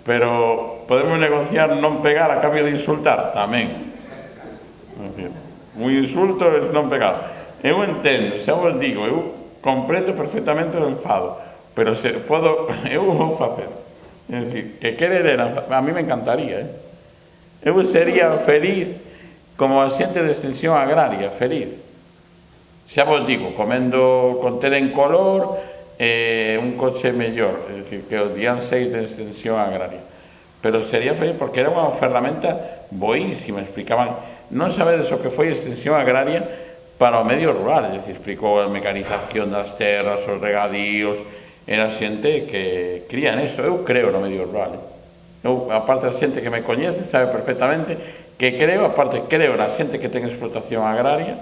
pero podemos negociar non pegar a cambio de insultar, tamén. Un insulto é non pegar. Eu entendo, xa vos digo, eu comprendo perfectamente o enfado, pero se podo, eu vou facer. É dicir, que querer era, a mí me encantaría, eu sería feliz como axente de extensión agraria, feliz. Xa vos digo, comendo con tele en color, un coche mellor, é dicir, que o dían 6 de extensión agraria. Pero sería feliz porque era unha ferramenta boísima, explicaban, non sabedes o que foi extensión agraria para o medio rural, é dicir, explicou a mecanización das terras, os regadíos, era xente que cría neso. Eu creo no medio rural. Eu, aparte da xente que me coñece, sabe perfectamente que creo, aparte creo na xente que ten explotación agraria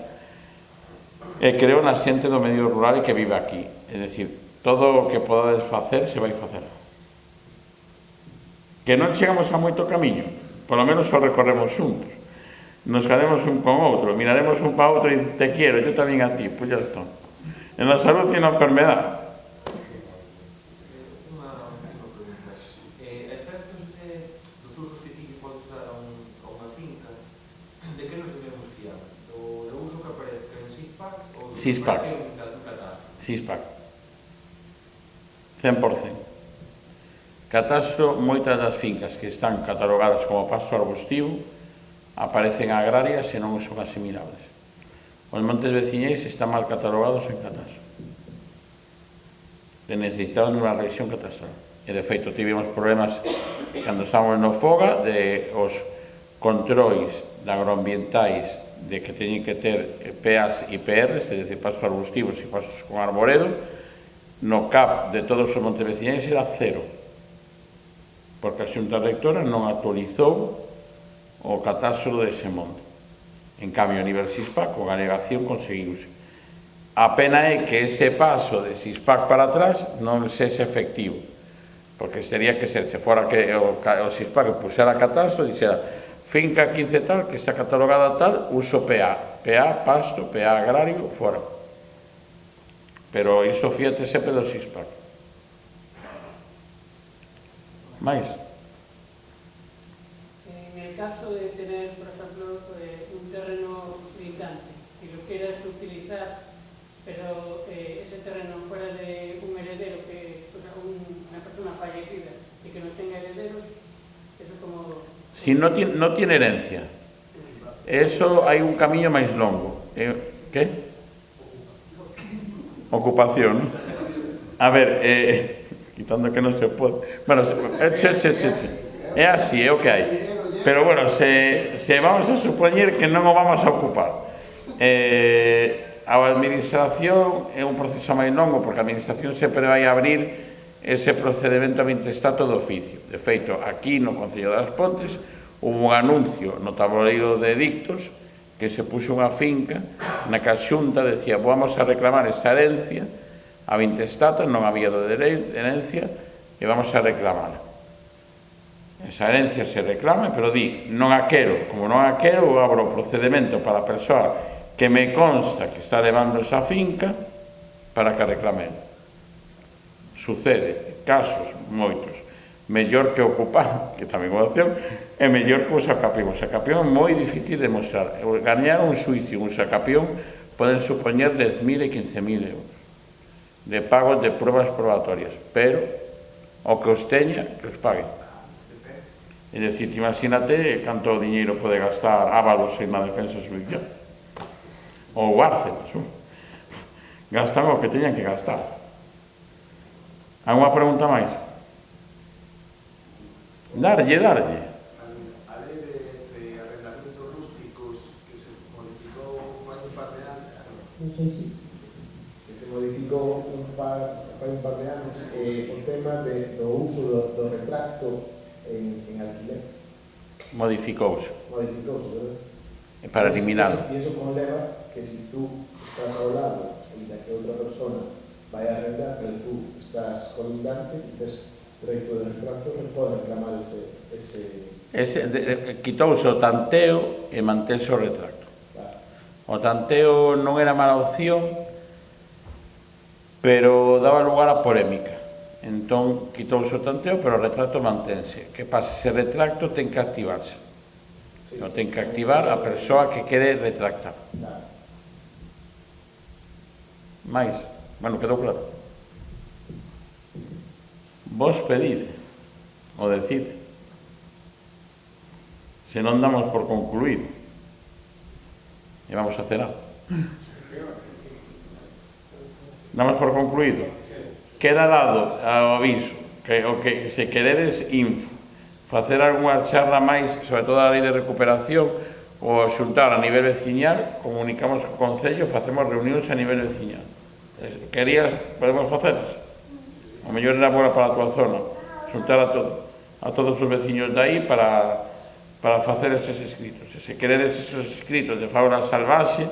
e creo na xente do medio rural e que vive aquí. É dicir, todo o que podades facer se vai facer. Que non chegamos a moito camiño, polo menos o recorremos xuntos. Nos quedemos un con outro, miraremos un para outro e te quiero, yo tamén a ti, pois ya está. En la salud e na enfermedad. CISPAC. CISPAC. 100%. Catastro, moitas das fincas que están catalogadas como pasto arbustivo aparecen agrarias e non son asimilables. Os montes veciñeis están mal catalogados en catastro. Necesitamos unha revisión catastral. E, de feito, tivemos problemas cando estábamos no FOGA de os controis agroambientais de que teñen que ter PAs e PRs, é dicir, pastos arbustivos e pastos con arboredo, no CAP de todos os montes veciñais era 0, porque a Xunta Rectora non actualizou o catastro dese monte. En cambio, a nivel CISPAC, con alegación conseguiuse. A pena é que ese paso de CISPAC para atrás non sexe efectivo, porque sería que se fora que o CISPAC puxera catastro e dixera finca 15 tal, que está catalogada tal, uso PA. PA, pasto, PA agrario, fora. Pero iso fíate sempre do CISPAC. Mais? En el caso de tener, por ejemplo, un terreno limitante y lo quieras utilizar, pero ese terreno fuera de un heredero, una persona fallecida y que no tenga herederos, eso como... Si no tiene herencia, eso hay un camino máis longo. ¿Qué? Ocupación. A ver, quitando que non se pode. Bueno, é así, é o que hai. Pero bueno, se vamos a supoñer que non o vamos a ocupar. A administración é un proceso máis longo, porque a administración sempre vai abrir ese procedimento a intestato do oficio. De feito, aquí no Concello das Pontes hubo un anuncio no tabloeiro de edictos que se puxo unha finca na que a Xunta decía vamos a reclamar esta herencia a intestata, non había de herencia e vamos a reclamar. Esa herencia se reclama, pero di, non a quero. Como non a quero, abro o procedimento para a persoa que me consta que está levando esa finca para que reclame. Sucede, casos moitos, mellor que ocupar, que tamén é unha opción, é mellor que o sacapión. O sacapión é moi difícil de mostrar. Gañar un xuicio, un sacapión, poden supoñer 10.000 e 15.000 euros de pagos de pruebas probatorias, pero o que os teña, que os paguen. É dicir, imagínate canto diñeiro pode gastar Ábalos en na defensa judicial ou Bárcenas, gastan o que teñan que gastar. Alguna pregunta máis? Darlle. A lei de arrendamientos rústicos que se modificou máis un par de anos, que se modificou fai un par de anos o tema do uso do retracto en alquiler. Modificouse. Modificouse, verdad? Para eliminarlo. E iso conleva que se tú estás ao lado e da que outra persona vai a arrendar, pero tú estás colindante, tes dereito de retracto, pode reclamar quitouse o tanteo e mantense o retracto. Claro. O tanteo non era mala opción, pero daba lugar a polémica. Entón, quitouse o tanteo, pero o retracto mantense. Que pasa? Ese retracto ten que activarse. Non ten que activar a persoa que quere retractar. Claro. Mais, bueno, quedou claro. Vos pedide, o decide. Se non damos por concluído. E vamos a cenar. Damos por concluído. Queda dado ao aviso que o que se queredes info, facer algunha charla máis sobre toda a lei de recuperación ou xuntar a nivel veciñal, comunicamos co Concello, facemos reunións a nivel veciñal. Querías, podemos facelas. O mellor era boa para a tua zona, xuntar a todos os veciños de aí para facer eses escritos. Se queredes esos escritos de fauna salvaxe,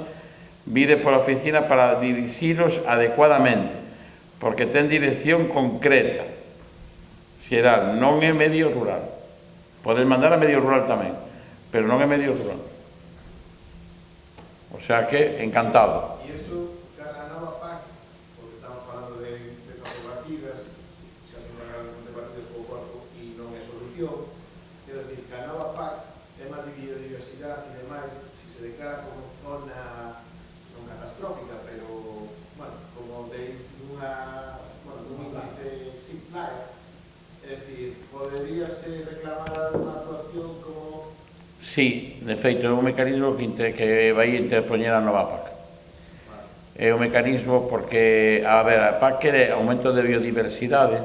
vide pola oficina para dirixilos adecuadamente, porque ten dirección concreta, xeral, non é medio rural. Podes mandar a medio rural tamén, pero non é medio rural. O sea que, encantado. E iso, cara a nova PAC, porque estamos falando de non debatidas, xa se non debatidas pouco a pouco e non é solución, quero dicir que a nova PAC, tema de biodiversidade e demais, se se declara como zona non catastrófica, pero, bueno, como de dun índice chip-plaga, é dicir, poderíase reclamar unha actuación como... Sí, de feito, é un mecanismo que vai interpoñer a nova PAC. É un mecanismo porque, a ver, a PAC quere aumento de biodiversidade,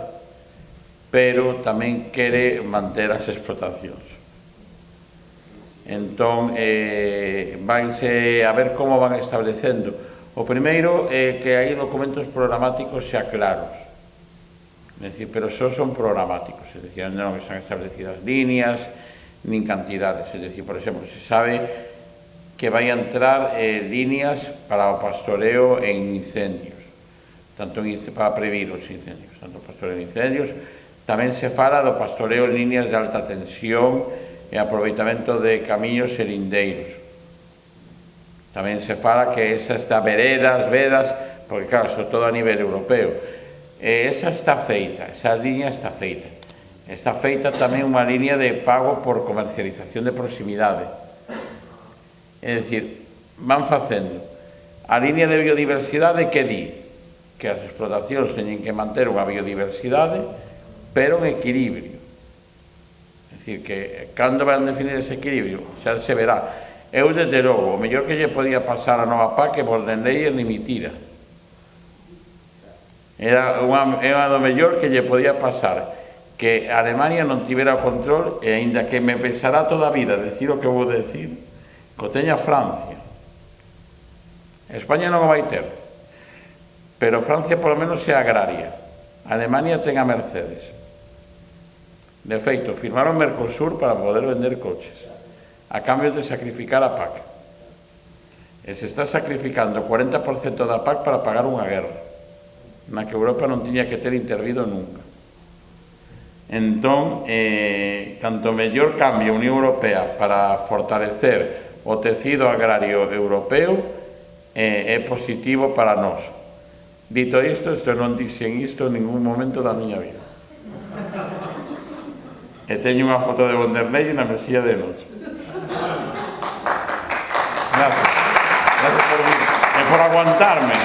pero tamén quere manter as explotacións. Entón, vanse a ver como van establecendo. O primeiro é que hai documentos programáticos xa claros. É dicir, pero só son programáticos, é dicir, non están establecidas líneas, nin cantidades. É dicir, por exemplo, se sabe que vai a entrar líneas para o pastoreo en incendios, tanto para previr os incendios, tanto pastoreo en incendios, tamén se fala do pastoreo en líneas de alta tensión e aproveitamento de camiños e lindeiros. Tamén se fala que esa está veredas, porque claro, sobre todo a nivel europeo. Esa está feita, esa línea está feita. Está feita tamén unha línea de pago por comercialización de proximidade. É dicir, van facendo. A línea de biodiversidade que di que as explotacións teñen que manter unha biodiversidade, pero en equilibrio. É dicir, que cando van definir ese equilibrio, xa se verá. Eu, desde logo, o mellor que lle podía pasar a nova PAC que por den lei limitira. Era unha do mellor que lle podía pasar que Alemania non tivera o control e aínda que me pensará toda a vida decir o que vou decir, que o teña Francia. España non o vai ter, pero Francia polo menos é agraria. Alemania ten a Mercedes. De feito, firmaron Mercosur para poder vender coches, a cambio de sacrificar a PAC. E se está sacrificando o 40% da PAC para pagar unha guerra, na que Europa non tiña que ter intervido nunca. Entón, canto mellor cambie a Unión Europea para fortalecer o tecido agrario europeo, é positivo para nós. Dito isto non dixen isto en ningún momento da miña vida. E teño unha foto de von der Leyen na mesilla de noche. Gracias. Gracias por vir e por aguantarme.